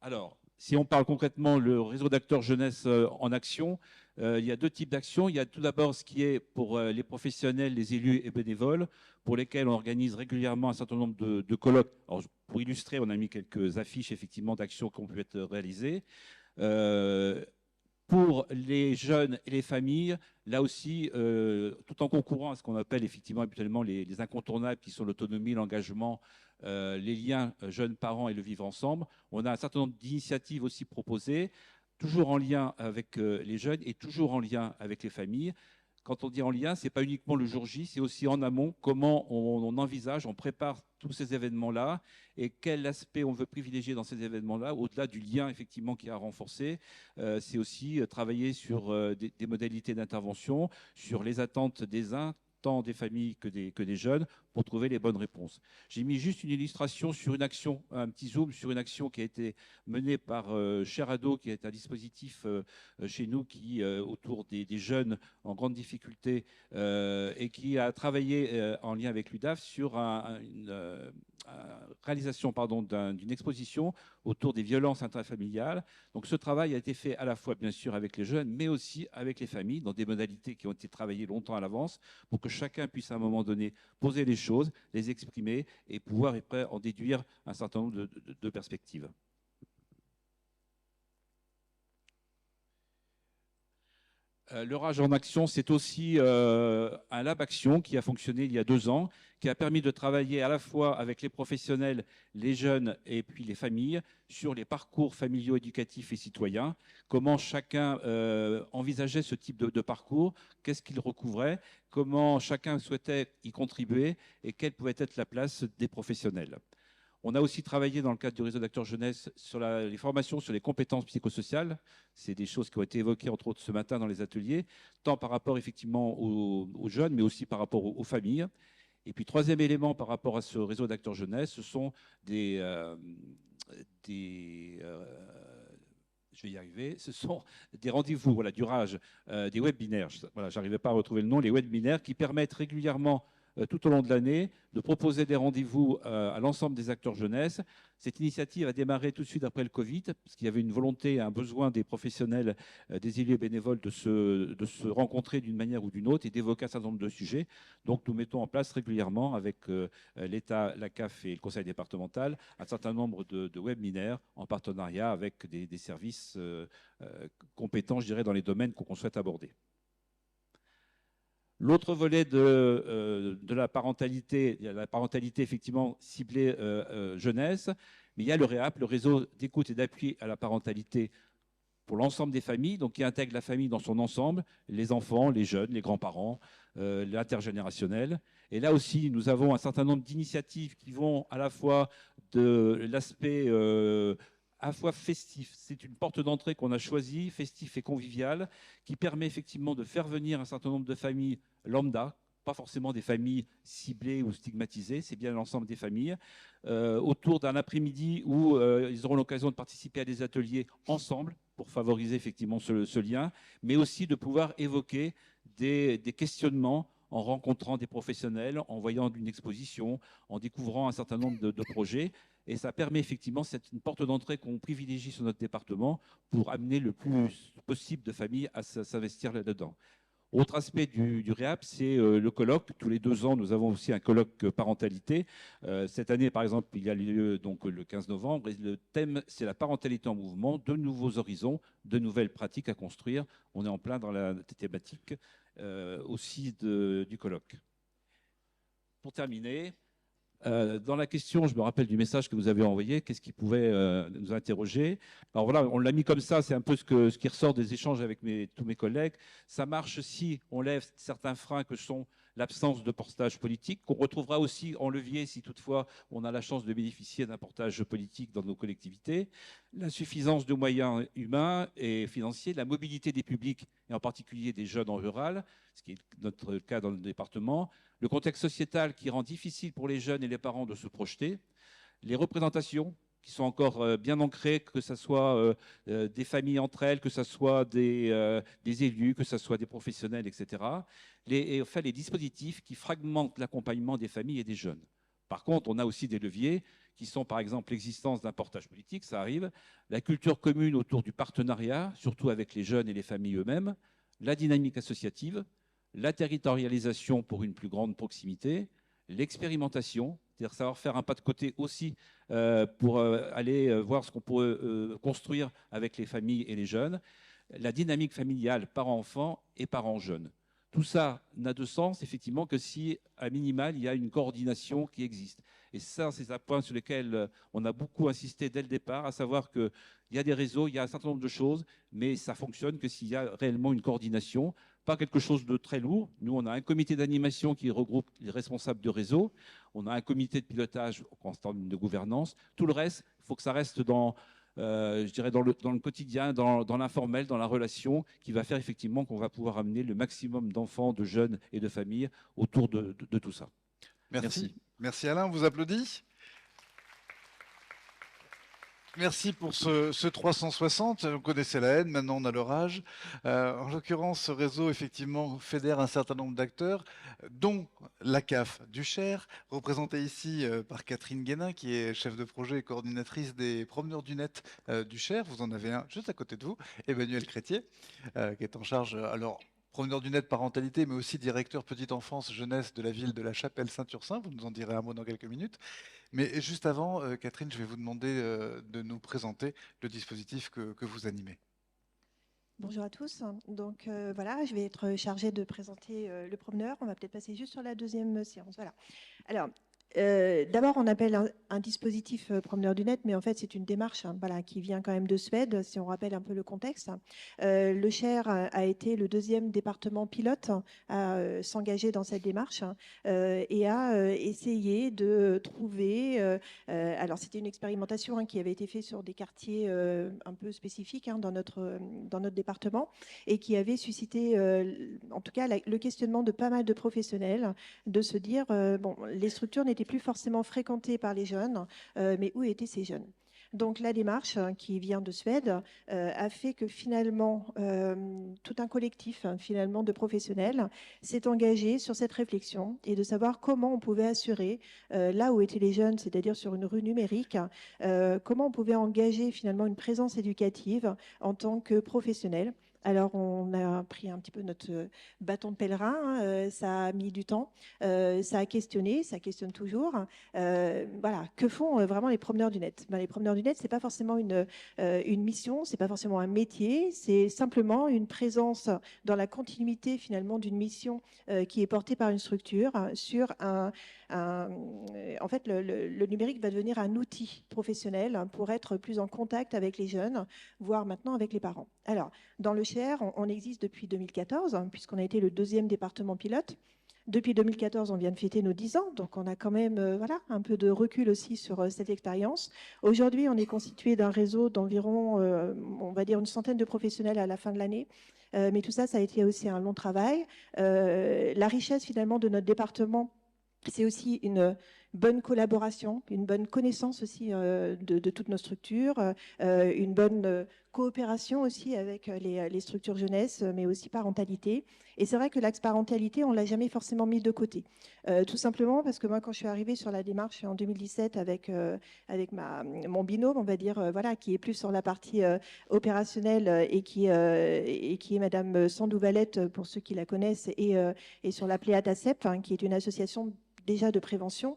Alors, si on parle concrètement le réseau d'acteurs jeunesse en action, il y a deux types d'actions. Il y a tout d'abord ce qui est pour les professionnels, les élus et bénévoles, pour lesquels on organise régulièrement un certain nombre de colloques. Alors, pour illustrer, on a mis quelques affiches effectivement d'actions qui ont pu être réalisées. Pour les jeunes et les familles, là aussi, tout en concourant à ce qu'on appelle effectivement habituellement les incontournables qui sont l'autonomie, l'engagement, les liens jeunes parents et le vivre ensemble, on a un certain nombre d'initiatives aussi proposées, toujours en lien avec les jeunes et toujours en lien avec les familles. Quand on dit en lien, ce n'est pas uniquement le jour J, c'est aussi en amont comment on envisage, on prépare tous ces événements-là et quel aspect on veut privilégier dans ces événements-là, au-delà du lien effectivement qui a renforcé. C'est aussi travailler sur des modalités d'intervention, sur les attentes des uns, tant des familles que des jeunes, pour trouver les bonnes réponses. J'ai mis juste une illustration sur une action, un petit zoom sur une action qui a été menée par Cher Ado, qui est un dispositif chez nous qui autour des jeunes en grande difficulté et qui a travaillé en lien avec l'UDAF sur une réalisation d'une exposition autour des violences intrafamiliales. Donc ce travail a été fait à la fois bien sûr avec les jeunes, mais aussi avec les familles, dans des modalités qui ont été travaillées longtemps à l'avance, pour que chacun puisse à un moment donné poser les choses, les exprimer et pouvoir après en déduire un certain nombre de perspectives. Le Rage en Action, c'est aussi un lab action qui a fonctionné il y a 2 ans, qui a permis de travailler à la fois avec les professionnels, les jeunes et puis les familles sur les parcours familiaux, éducatifs et citoyens, comment chacun envisageait ce type de parcours, qu'est-ce qu'il recouvrait, comment chacun souhaitait y contribuer et quelle pouvait être la place des professionnels. On a aussi travaillé dans le cadre du réseau d'acteurs jeunesse sur les formations sur les compétences psychosociales. C'est des choses qui ont été évoquées entre autres ce matin dans les ateliers, tant par rapport effectivement aux jeunes, mais aussi par rapport aux familles. Et puis troisième élément par rapport à ce réseau d'acteurs jeunesse, ce sont je vais y arriver, ce sont des rendez-vous, voilà, du Rage, des webinaires. Voilà, j'arrivais pas à retrouver le nom, les webinaires qui permettent régulièrement tout au long de l'année, de proposer des rendez-vous à l'ensemble des acteurs jeunesse. Cette initiative a démarré tout de suite après le Covid, parce qu'il y avait une volonté, un besoin des professionnels, des élus et bénévoles de se rencontrer d'une manière ou d'une autre et d'évoquer un certain nombre de sujets. Donc nous mettons en place régulièrement avec l'État, la CAF et le Conseil départemental un certain nombre de webinaires en partenariat avec des services compétents, je dirais, dans les domaines qu'on souhaite aborder. L'autre volet de la parentalité, il y a la parentalité effectivement ciblée jeunesse, mais il y a le REAP, le réseau d'écoute et d'appui à la parentalité pour l'ensemble des familles, donc qui intègre la famille dans son ensemble, les enfants, les jeunes, les grands-parents, l'intergénérationnel. Et là aussi, nous avons un certain nombre d'initiatives qui vont à la fois de l'aspect à la fois festif. C'est une porte d'entrée qu'on a choisie, festif et convivial, qui permet effectivement de faire venir un certain nombre de familles lambda, pas forcément des familles ciblées ou stigmatisées, c'est bien l'ensemble des familles, autour d'un après-midi où ils auront l'occasion de participer à des ateliers ensemble pour favoriser effectivement ce lien, mais aussi de pouvoir évoquer des questionnements en rencontrant des professionnels, en voyant une exposition, en découvrant un certain nombre de projets. Et ça permet effectivement, c'est une porte d'entrée qu'on privilégie sur notre département pour amener le plus possible de familles à s'investir là-dedans. Autre aspect du REAP, c'est le colloque. Tous les 2 ans, nous avons aussi un colloque parentalité. Cette année, par exemple, il y a lieu donc, le 15 novembre. Et le thème, c'est la parentalité en mouvement, de nouveaux horizons, de nouvelles pratiques à construire. On est en plein dans la thématique aussi du colloque. Pour terminer, dans la question, je me rappelle du message que vous avez envoyé, qu'est-ce qui pouvait nous interroger. Alors voilà, on l'a mis comme ça, c'est un peu ce qui ressort des échanges avec tous mes collègues. Ça marche si on lève certains freins que sont l'absence de portage politique, qu'on retrouvera aussi en levier si toutefois on a la chance de bénéficier d'un portage politique dans nos collectivités, l'insuffisance de moyens humains et financiers, la mobilité des publics et en particulier des jeunes en rural, ce qui est notre cas dans le département, le contexte sociétal qui rend difficile pour les jeunes et les parents de se projeter, les représentations qui sont encore bien ancrées, que ce soit des familles entre elles, que ce soit des élus, que ce soit des professionnels, etc. Et enfin, les dispositifs qui fragmentent l'accompagnement des familles et des jeunes. Par contre, on a aussi des leviers qui sont, par exemple, l'existence d'un portage politique, ça arrive, la culture commune autour du partenariat, surtout avec les jeunes et les familles eux-mêmes, la dynamique associative, la territorialisation pour une plus grande proximité, l'expérimentation, c'est-à-dire savoir faire un pas de côté aussi pour aller voir ce qu'on peut construire avec les familles et les jeunes, la dynamique familiale parents-enfants et parents-jeunes. Tout ça n'a de sens, effectivement, que si, à minimal, il y a une coordination qui existe. Et ça, c'est un point sur lequel on a beaucoup insisté dès le départ, à savoir qu'il y a des réseaux, il y a un certain nombre de choses, mais ça fonctionne que s'il y a réellement une coordination, pas quelque chose de très lourd. Nous, on a un comité d'animation qui regroupe les responsables de réseau, on a un comité de pilotage en termes de gouvernance. Tout le reste, il faut que ça reste dans... je dirais dans le quotidien, dans l'informel, dans la relation, qui va faire effectivement qu'on va pouvoir amener le maximum d'enfants, de jeunes et de familles autour de tout ça. Merci. Merci Alain, on vous applaudit. Merci pour ce 360. Vous connaissez la haine, maintenant on a l'orage. En l'occurrence, ce réseau, effectivement, fédère un certain nombre d'acteurs, dont la CAF du Cher, représentée ici par Catherine Guénin, qui est chef de projet et coordinatrice des promeneurs du net du Cher. Vous en avez un juste à côté de vous, Emmanuel Crétier, qui est en charge, alors, promeneur du net parentalité, mais aussi directeur petite enfance jeunesse de la ville de La Chapelle-Saint-Ursin. Vous nous en direz un mot dans quelques minutes. Mais juste avant, Catherine, je vais vous demander de nous présenter le dispositif que vous animez. Bonjour à tous. Donc voilà, je vais être chargée de présenter le promeneur. On va peut-être passer juste sur la deuxième séance. Voilà. Alors, d'abord, on appelle un dispositif promeneur du net, mais en fait, c'est une démarche voilà, qui vient quand même de Suède, si on rappelle un peu le contexte. Le Cher a été le 2e département pilote à s'engager dans cette démarche et a essayé de trouver... alors, c'était une expérimentation qui avait été faite sur des quartiers un peu spécifiques dans notre département et qui avait suscité, en tout cas, le questionnement de pas mal de professionnels, de se dire, bon, les structures n'étaient plus forcément fréquentées par les jeunes, mais où étaient ces jeunes ? Donc la démarche qui vient de Suède a fait que finalement tout un collectif finalement de professionnels s'est engagé sur cette réflexion et de savoir comment on pouvait assurer là où étaient les jeunes, c'est-à-dire sur une rue numérique, comment on pouvait engager finalement une présence éducative en tant que professionnel. Alors, on a pris un petit peu notre bâton de pèlerin, ça a mis du temps, ça a questionné, ça questionne toujours. Voilà, que font vraiment les promeneurs du net ? Les promeneurs du net, c'est pas forcément une mission, c'est pas forcément un métier, c'est simplement une présence dans la continuité finalement d'une mission qui est portée par une structure sur en fait, le numérique va devenir un outil professionnel pour être plus en contact avec les jeunes, voire maintenant avec les parents. Alors, dans le Cher, on existe depuis 2014, puisqu'on a été le 2e département pilote. Depuis 2014, on vient de fêter nos 10 ans, donc on a quand même voilà, un peu de recul aussi sur cette expérience. Aujourd'hui, on est constitué d'un réseau d'environ, on va dire, une centaine de professionnels à la fin de l'année. Mais tout ça, ça a été aussi un long travail. La richesse finalement de notre département, c'est aussi une bonne collaboration, une bonne connaissance aussi de toutes nos structures, une bonne coopération aussi avec les structures jeunesse, mais aussi parentalité. Et c'est vrai que l'axe parentalité, on ne l'a jamais forcément mis de côté. Tout simplement parce que moi, quand je suis arrivée sur la démarche en 2017 avec mon binôme, on va dire, voilà, qui est plus sur la partie opérationnelle et qui est Madame Sandou Valette, pour ceux qui la connaissent, et sur l'appelée ATACEP, hein, qui est une association déjà de prévention,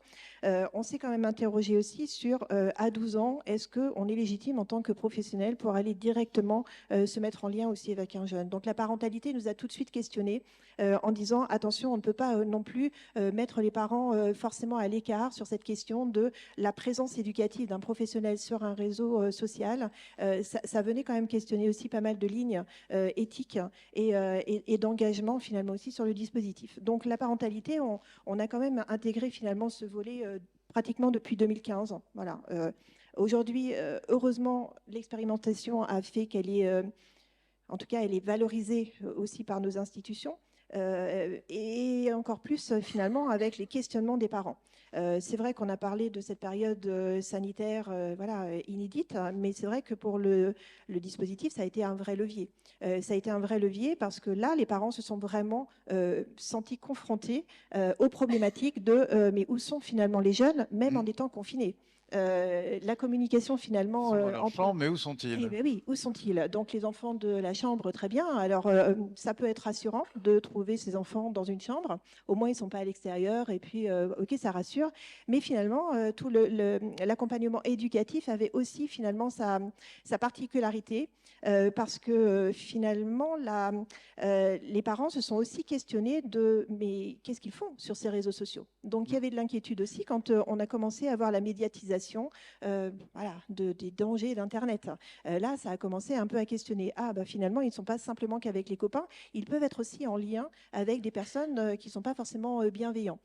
on s'est quand même interrogé aussi sur, à 12 ans, est-ce qu'on est légitime en tant que professionnel pour aller directement se mettre en lien aussi avec un jeune. Donc la parentalité nous a tout de suite questionné en disant, attention, on ne peut pas non plus mettre les parents forcément à l'écart sur cette question de la présence éducative d'un professionnel sur un réseau social. Ça venait quand même questionner aussi pas mal de lignes éthiques et d'engagement finalement aussi sur le dispositif. Donc la parentalité, on a quand même intégré finalement ce volet pratiquement depuis 2015. Voilà. Aujourd'hui, heureusement, l'expérimentation a fait qu'elle est, en tout cas, elle est valorisée aussi par nos institutions. Et encore plus finalement avec les questionnements des parents. C'est vrai qu'on a parlé de cette période sanitaire voilà, inédite, mais c'est vrai que pour le dispositif, ça a été un vrai levier. Ça a été un vrai levier parce que là, les parents se sont vraiment sentis confrontés aux problématiques de mais où sont finalement les jeunes, même en étant confinés. La communication finalement Ils sont dans leur chambre, mais où sont-ils? Eh bien oui, où sont-ils? Donc les enfants de la chambre, très bien. Alors ça peut être rassurant de trouver ces enfants dans une chambre. Au moins ils ne sont pas à l'extérieur et puis ok, ça rassure. Mais finalement, tout l'accompagnement éducatif avait aussi finalement sa particularité parce que finalement les parents se sont aussi questionnés de mais qu'est-ce qu'ils font sur ces réseaux sociaux? Donc il y avait de l'inquiétude aussi quand on a commencé à voir la médiatisation voilà, des dangers d'Internet. Là, ça a commencé un peu à questionner. Ah, bah, finalement, ils ne sont pas simplement qu'avec les copains, ils peuvent être aussi en lien avec des personnes qui ne sont pas forcément bienveillants.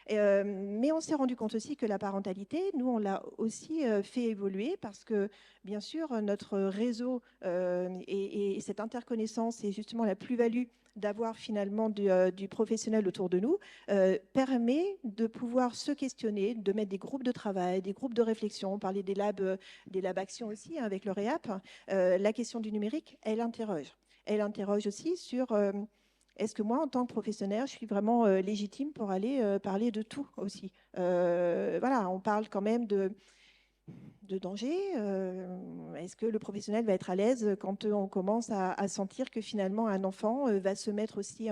Mais on s'est rendu compte aussi que la parentalité, nous, on l'a aussi fait évoluer parce que, bien sûr, notre réseau et cette interconnaissance et justement la plus-value d'avoir finalement du professionnel autour de nous permet de pouvoir se questionner, de mettre des groupes de travail, des groupes de réflexion. On parlait des labs actions aussi hein, avec le REAP. La question du numérique, elle interroge. Elle interroge aussi sur est-ce que moi, en tant que professionnel, je suis vraiment légitime pour aller parler de tout aussi. Voilà, on parle quand même de danger. Est-ce que le professionnel va être à l'aise quand on commence à sentir que finalement un enfant va se mettre aussi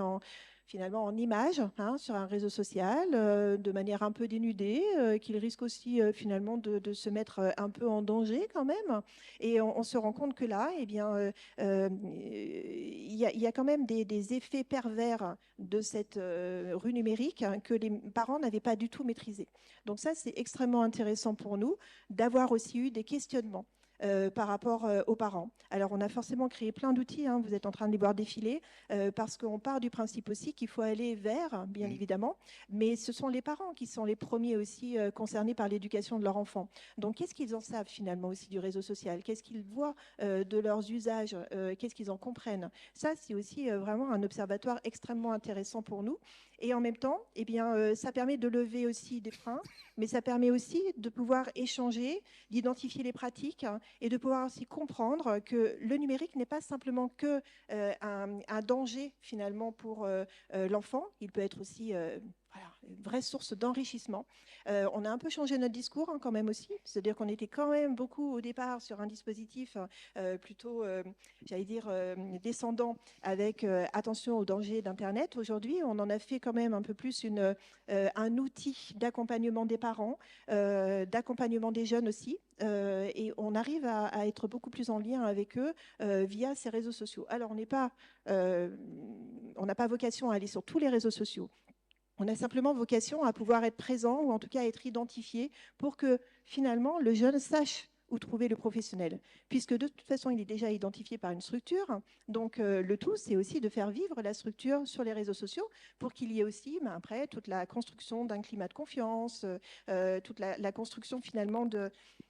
finalement en image hein, sur un réseau social de manière un peu dénudée, qu'il risque aussi finalement de se mettre un peu en danger quand même. Et on se rend compte que là, eh bien, il y a quand même des effets pervers de cette rue numérique hein, que les parents n'avaient pas du tout maîtrisé. Donc ça, c'est extrêmement intéressant pour nous d'avoir aussi eu des questionnements. Par rapport aux parents. Alors, on a forcément créé plein d'outils, hein, vous êtes en train de les voir défiler, parce qu'on part du principe aussi qu'il faut aller vers, bien évidemment, mais ce sont les parents qui sont les premiers aussi concernés par l'éducation de leur enfant. Donc, qu'est-ce qu'ils en savent finalement aussi du réseau social? Qu'est-ce qu'ils voient de leurs usages? Qu'est-ce qu'ils en comprennent? Ça, c'est aussi vraiment un observatoire extrêmement intéressant pour nous. Et en même temps, eh bien, ça permet de lever aussi des freins, mais ça permet aussi de pouvoir échanger, d'identifier les pratiques hein, et de pouvoir aussi comprendre que le numérique n'est pas simplement que un danger finalement pour l'enfant, il peut être aussi voilà, une vraie source d'enrichissement. On a un peu changé notre discours hein, quand même aussi, c'est-à-dire qu'on était quand même beaucoup au départ sur un dispositif plutôt, j'allais dire, descendant avec attention aux dangers d'Internet. Aujourd'hui, on en a fait quand même un peu plus un outil d'accompagnement des parents, d'accompagnement des jeunes aussi, et on arrive à être beaucoup plus en lien avec eux via ces réseaux sociaux. Alors, on n'a pas vocation à aller sur tous les réseaux sociaux. On a simplement vocation à pouvoir être présent ou en tout cas à être identifié pour que finalement le jeune sache où trouver le professionnel, puisque de toute façon, il est déjà identifié par une structure. Donc, le tout, c'est aussi de faire vivre la structure sur les réseaux sociaux pour qu'il y ait aussi, après, toute la construction d'un climat de confiance, toute la construction finalement de...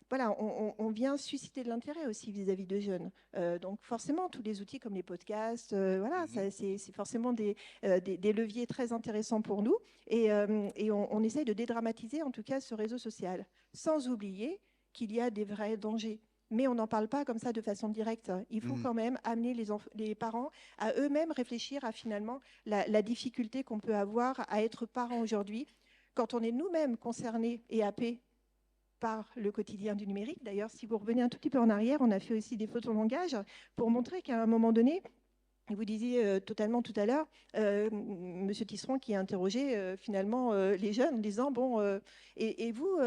Voilà, on vient susciter de l'intérêt aussi vis-à-vis de jeunes. Donc, forcément, tous les outils comme les podcasts, voilà, c'est forcément des leviers très intéressants pour nous. Et on essaye de dédramatiser, en tout cas, ce réseau social, sans oublier qu'il y a des vrais dangers. Mais on n'en parle pas comme ça de façon directe. Il faut quand même amener les parents à eux-mêmes réfléchir à finalement la difficulté qu'on peut avoir à être parent aujourd'hui quand on est nous-mêmes concernés et happés par le quotidien du numérique. D'ailleurs, si vous revenez un tout petit peu en arrière, on a fait aussi des photolongages pour montrer qu'à un moment donné, et vous disiez totalement tout à l'heure, Monsieur Tisseron qui a interrogé finalement les jeunes en disant bon, et vous,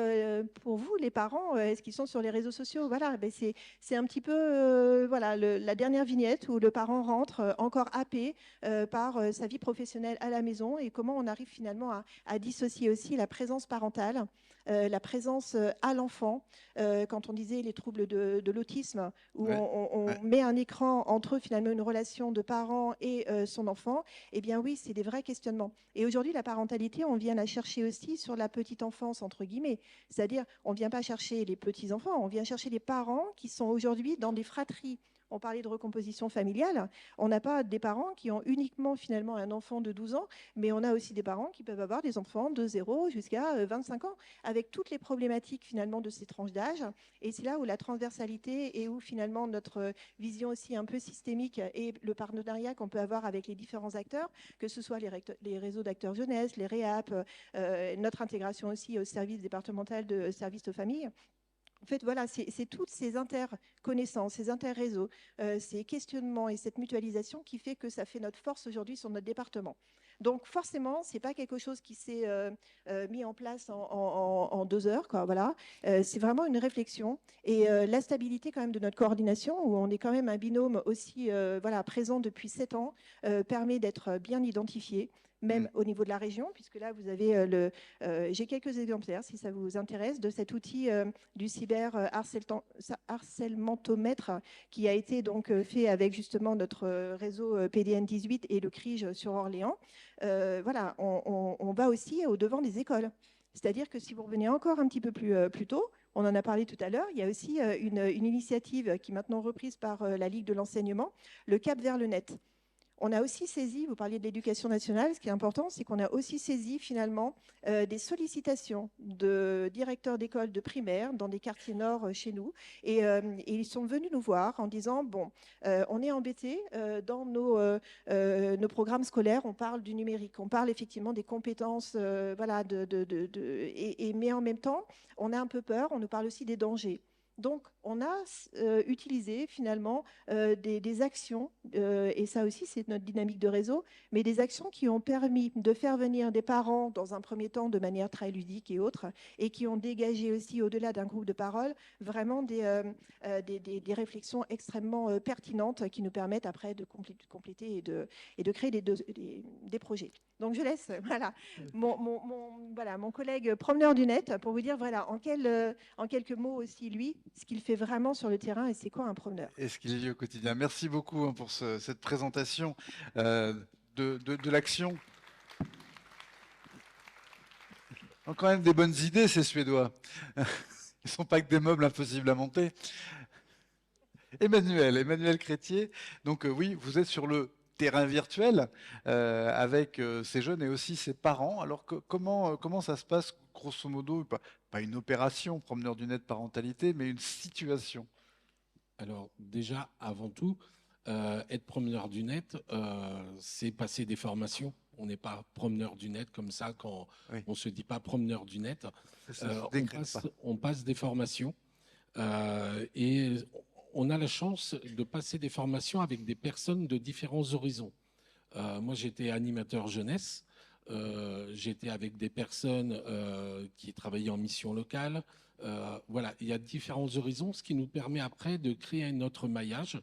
pour vous, les parents, est-ce qu'ils sont sur les réseaux sociaux? Voilà, ben c'est un petit peu voilà la dernière vignette où le parent rentre encore happé par sa vie professionnelle à la maison et comment on arrive finalement à dissocier aussi la présence parentale, la présence à l'enfant. Quand on disait les troubles de l'autisme, où on met un écran entre finalement une relation de parent et son enfant, eh bien oui, c'est des vrais questionnements. Et aujourd'hui, la parentalité, on vient la chercher aussi sur la petite enfance, entre guillemets. C'est-à-dire, on ne vient pas chercher les petits-enfants, on vient chercher les parents qui sont aujourd'hui dans des fratries. On parlait de recomposition familiale. On n'a pas des parents qui ont uniquement finalement un enfant de 12 ans, mais on a aussi des parents qui peuvent avoir des enfants de 0 jusqu'à 25 ans, avec toutes les problématiques finalement de ces tranches d'âge. Et c'est là où la transversalité et où finalement notre vision aussi un peu systémique et le partenariat qu'on peut avoir avec les différents acteurs, que ce soit les réseaux d'acteurs jeunesse, les REAP, notre intégration aussi au service départemental de services aux familles. En fait, voilà, c'est toutes ces interconnaissances, ces interréseaux, ces questionnements et cette mutualisation qui fait que ça fait notre force aujourd'hui sur notre département. Donc forcément, ce n'est pas quelque chose qui s'est mis en place en 2 heures, quoi, voilà. C'est vraiment une réflexion et la stabilité quand même de notre coordination, où on est quand même un binôme aussi voilà, présent depuis 7 ans, permet d'être bien identifié, même au niveau de la région, puisque là, vous avez j'ai quelques exemplaires, si ça vous intéresse, de cet outil du cyber harcèlementomètre qui a été donc fait avec justement notre réseau PDN 18 et le CRIJ sur Orléans. Voilà, on va aussi au-devant des écoles. C'est-à-dire que si vous revenez encore un petit peu plus tôt, on en a parlé tout à l'heure, il y a aussi une initiative qui est maintenant reprise par la Ligue de l'enseignement, le Cap vers le net. On a aussi saisi, vous parliez de l'éducation nationale, ce qui est important, c'est qu'on a aussi saisi finalement des sollicitations de directeurs d'écoles de primaire dans des quartiers nord chez nous. Et ils sont venus nous voir en disant, bon, on est embêtés dans nos programmes scolaires, on parle du numérique, on parle effectivement des compétences, voilà, mais en même temps, on a un peu peur, on nous parle aussi des dangers. Donc, on a utilisé finalement des actions, et ça aussi c'est notre dynamique de réseau, mais des actions qui ont permis de faire venir des parents dans un premier temps de manière très ludique et autre, et qui ont dégagé aussi au-delà d'un groupe de parole vraiment des réflexions extrêmement pertinentes qui nous permettent après de compléter et de créer des projets. Donc je laisse voilà, mon collègue promeneur du net pour vous dire voilà, en quelques mots aussi lui, ce qu'il fait vraiment sur le terrain et c'est quoi un promeneur. Et ce qu'il vit au quotidien. Merci beaucoup pour cette présentation de l'action. Ils ont quand même des bonnes idées, ces Suédois. Ils ne sont pas que des meubles impossibles à monter. Emmanuel Crétier, donc oui, vous êtes sur le terrain virtuel avec ces jeunes et aussi ces parents. Alors comment ça se passe, grosso modo, pas une opération, promeneur du net parentalité, mais une situation? Alors déjà, avant tout, être promeneur du net, c'est passer des formations. On n'est pas promeneur du net comme ça quand on ne se dit pas promeneur du net. On passe des formations et on a la chance de passer des formations avec des personnes de différents horizons. Moi, j'étais animateur jeunesse. J'étais avec des personnes qui travaillaient en mission locale. Voilà, il y a différents horizons, ce qui nous permet après de créer notre maillage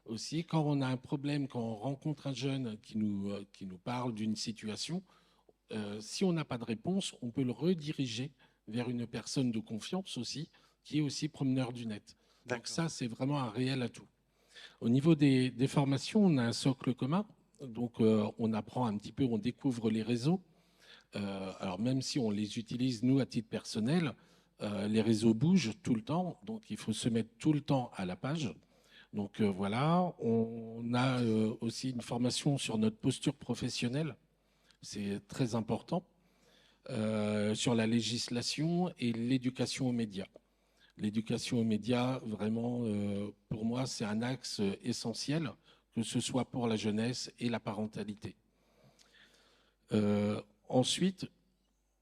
aussi. Quand on a un problème, quand on rencontre un jeune qui nous parle d'une situation, si on n'a pas de réponse, on peut le rediriger vers une personne de confiance aussi, qui est aussi promeneur du net. Donc D'accord. ça, c'est vraiment un réel atout. Au niveau des formations, on a un socle commun. Donc on apprend un petit peu, on découvre les réseaux. Alors même si on les utilise, nous, à titre personnel, les réseaux bougent tout le temps. Donc il faut se mettre tout le temps à la page. Donc voilà, on a aussi une formation sur notre posture professionnelle. C'est très important. Sur la législation et l'éducation aux médias. L'éducation aux médias, vraiment, pour moi, c'est un axe essentiel, que ce soit pour la jeunesse et la parentalité. Ensuite,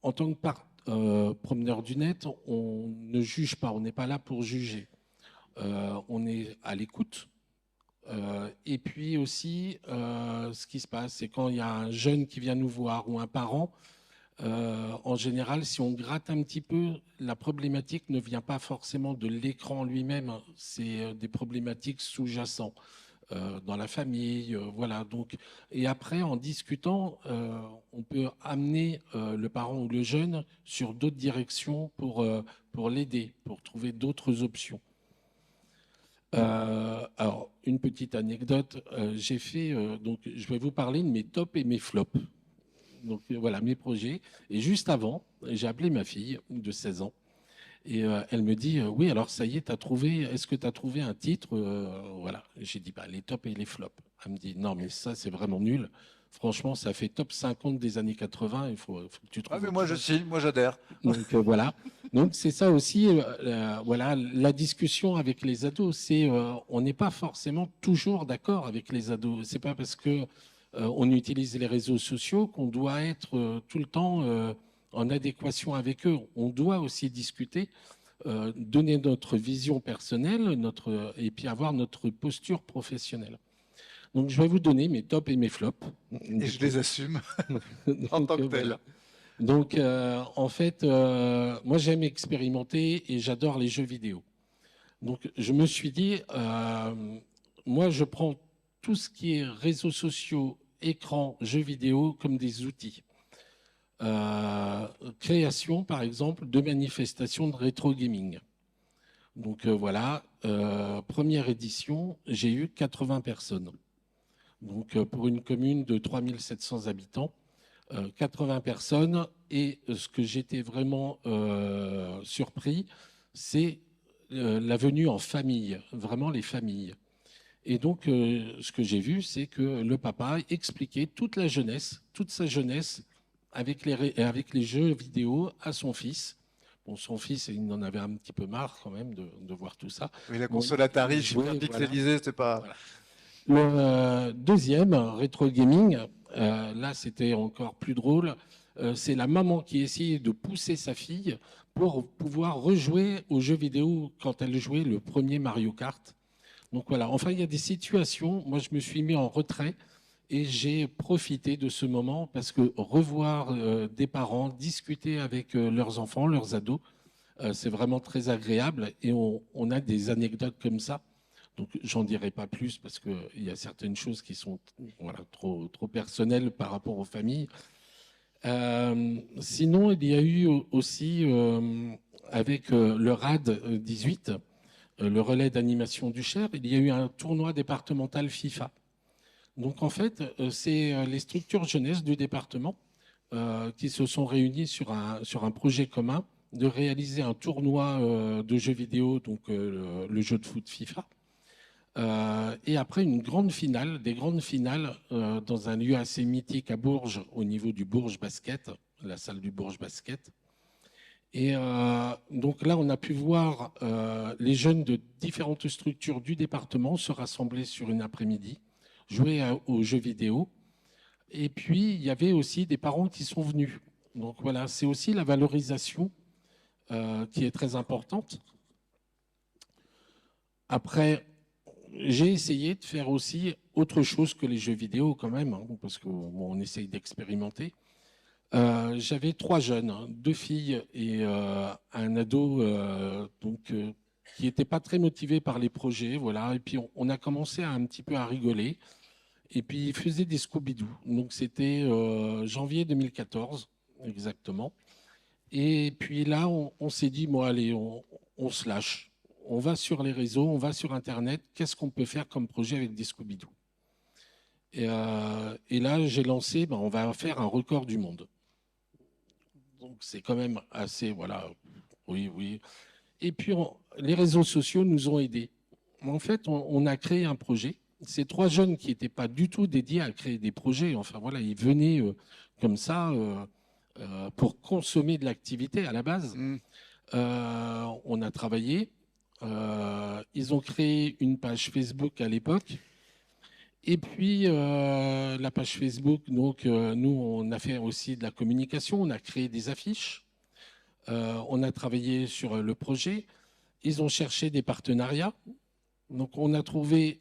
en tant que promeneur du net, on ne juge pas, on n'est pas là pour juger. On est à l'écoute. Et puis aussi, ce qui se passe, c'est quand il y a un jeune qui vient nous voir ou un parent, en général, si on gratte un petit peu, la problématique ne vient pas forcément de l'écran lui-même, c'est des problématiques sous-jacentes dans la famille, voilà. Donc, et après, en discutant, on peut amener le parent ou le jeune sur d'autres directions pour l'aider, pour trouver d'autres options. Alors, une petite anecdote, j'ai fait, donc je vais vous parler de mes tops et mes flops. Donc voilà, mes projets. Et juste avant, j'ai appelé ma fille de 16 ans. Et elle me dit, oui, alors ça y est, est-ce que tu as trouvé un titre Voilà. J'ai dit, bah, les tops et les flops. Elle me dit, non, mais ça, c'est vraiment nul. Franchement, ça fait top 50 des années 80. Il faut que tu trouves. Ah, mais moi, je signe, moi, j'adhère. Donc voilà. Donc c'est ça aussi, voilà, la discussion avec les ados. C'est, on n'est pas forcément toujours d'accord avec les ados. C'est pas parce que on utilise les réseaux sociaux qu'on doit être tout le temps en adéquation avec eux. On doit aussi discuter, donner notre vision personnelle, et puis avoir notre posture professionnelle. Donc je vais vous donner mes tops et mes flops. Et je les assume en tant que tel. Voilà. Donc en fait, moi j'aime expérimenter et j'adore les jeux vidéo. Donc je me suis dit, moi je prends tout ce qui est réseaux sociaux, écran, jeux vidéo comme des outils. Création, par exemple, de manifestations de rétro gaming. Donc voilà, première édition, j'ai eu 80 personnes. Donc pour une commune de 3700 habitants, 80 personnes. Et ce que j'étais vraiment surpris, c'est la venue en famille, vraiment les familles. Et donc, ce que j'ai vu, c'est que le papa expliquait toute sa jeunesse, avec les jeux vidéo à son fils. Bon, son fils, il en avait un petit peu marre quand même de voir tout ça. Oui, la console Atari, super pixelisée, c'est pas... Voilà. Le deuxième, rétro gaming, là, c'était encore plus drôle. C'est la maman qui essayait de pousser sa fille pour pouvoir rejouer aux jeux vidéo quand elle jouait le premier Mario Kart. Donc voilà, enfin, il y a des situations, moi je me suis mis en retrait et j'ai profité de ce moment parce que revoir des parents, discuter avec leurs enfants, leurs ados, c'est vraiment très agréable et on a des anecdotes comme ça. Donc j'en dirai pas plus parce qu'il y a certaines choses qui sont voilà, trop personnelles par rapport aux familles. Sinon, il y a eu aussi avec le RAD 18, le relais d'animation du Cher, il y a eu un tournoi départemental FIFA. Donc en fait, c'est les structures jeunesse du département qui se sont réunies sur un projet commun de réaliser un tournoi de jeux vidéo, donc le jeu de foot FIFA. Et après des grandes finales dans un lieu assez mythique à Bourges, au niveau du Bourges Basket, la salle du Bourges Basket. Et donc là, on a pu voir les jeunes de différentes structures du département se rassembler sur une après-midi, jouer aux jeux vidéo. Et puis, il y avait aussi des parents qui sont venus. Donc voilà, c'est aussi la valorisation qui est très importante. Après, j'ai essayé de faire aussi autre chose que les jeux vidéo quand même, hein, parce qu'on essaye d'expérimenter. J'avais 3 jeunes, 2 filles et un ado qui n'étaient pas très motivés par les projets. Voilà. Et puis on a commencé un petit peu à rigoler. Et puis ils faisaient des Scooby-Doo. Donc c'était janvier 2014 exactement. Et puis là, on s'est dit, bon allez, on on se lâche. On va sur les réseaux, on va sur Internet. Qu'est-ce qu'on peut faire comme projet avec des Scooby-Doo? Et là, j'ai lancé, on va faire un record du monde. Donc, c'est quand même assez, voilà, oui. Et puis, les réseaux sociaux nous ont aidés. En fait, on a créé un projet. Ces 3 jeunes qui n'étaient pas du tout dédiés à créer des projets, enfin voilà, ils venaient comme ça pour consommer de l'activité à la base. On a travaillé. Ils ont créé une page Facebook à l'époque. Et puis, la page Facebook, donc, nous, on a fait aussi de la communication, on a créé des affiches, on a travaillé sur le projet. Ils ont cherché des partenariats. Donc, on a trouvé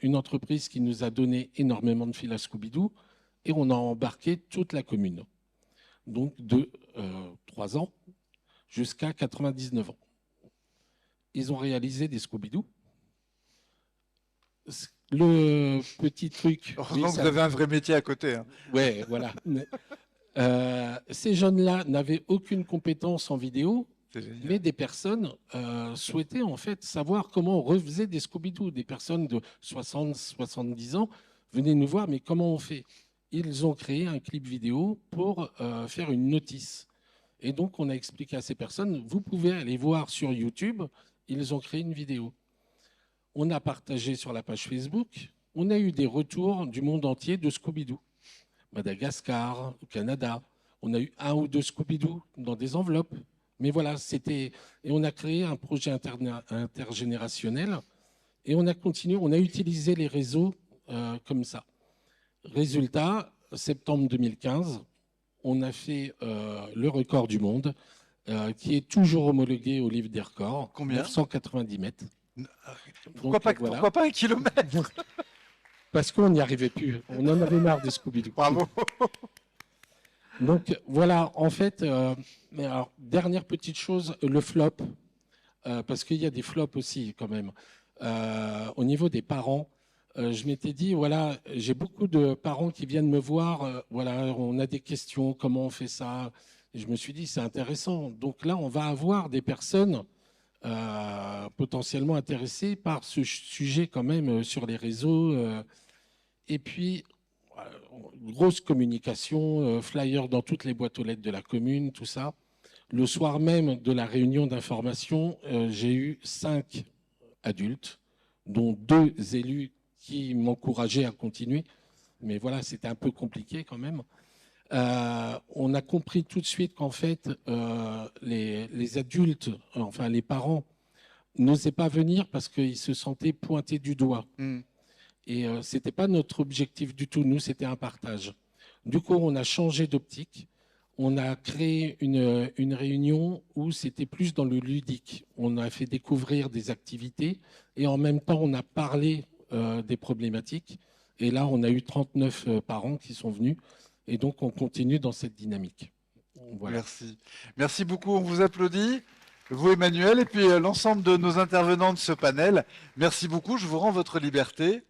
une entreprise qui nous a donné énormément de fil à Scooby-Doo et on a embarqué toute la commune. Donc, de 3 ans jusqu'à 99 ans. Ils ont réalisé des Scooby-Doo. Le petit truc. Heureusement que vous avez un vrai métier à côté. Hein. Ouais, voilà. Ces jeunes-là n'avaient aucune compétence en vidéo, mais des personnes souhaitaient en fait savoir comment on refaisait des Scooby-Doo. Des personnes de 60, 70 ans venaient nous voir, mais comment on fait? Ils ont créé un clip vidéo pour faire une notice. Et donc, on a expliqué à ces personnes, vous pouvez aller voir sur YouTube, ils ont créé une vidéo. On a partagé sur la page Facebook. On a eu des retours du monde entier de Scooby-Doo. Madagascar, Canada. On a eu 1 ou 2 Scooby-Doo dans des enveloppes. Mais voilà, c'était... Et on a créé un projet intergénérationnel. Et on a continué, on a utilisé les réseaux comme ça. Résultat, septembre 2015, on a fait le record du monde, qui est toujours homologué au livre des records. Combien? 990 mètres. Pourquoi pas 1 kilomètre? Parce qu'on n'y arrivait plus. On en avait marre des Scooby-Doo. Bravo. Donc voilà, en fait, mais alors, dernière petite chose, le flop, parce qu'il y a des flops aussi quand même. Au niveau des parents, je m'étais dit, voilà, j'ai beaucoup de parents qui viennent me voir, voilà, on a des questions, comment on fait ça? Et je me suis dit, c'est intéressant. Donc là, on va avoir des personnes potentiellement intéressés par ce sujet quand même sur les réseaux. Et puis, grosse communication, flyers dans toutes les boîtes aux lettres de la commune, tout ça. Le soir même de la réunion d'information, j'ai eu 5 adultes, dont 2 élus qui m'encourageaient à continuer. Mais voilà, c'était un peu compliqué quand même. On a compris tout de suite qu'en fait, les adultes, enfin les parents, n'osaient pas venir parce qu'ils se sentaient pointés du doigt. Et ce n'était pas notre objectif du tout. Nous, c'était un partage. Du coup, on a changé d'optique. On a créé une réunion où c'était plus dans le ludique. On a fait découvrir des activités et en même temps, on a parlé des problématiques. Et là, on a eu 39 parents qui sont venus. Et donc, on continue dans cette dynamique. Voilà. Merci. Merci beaucoup. On vous applaudit, vous Emmanuel, et puis l'ensemble de nos intervenants de ce panel. Merci beaucoup. Je vous rends votre liberté.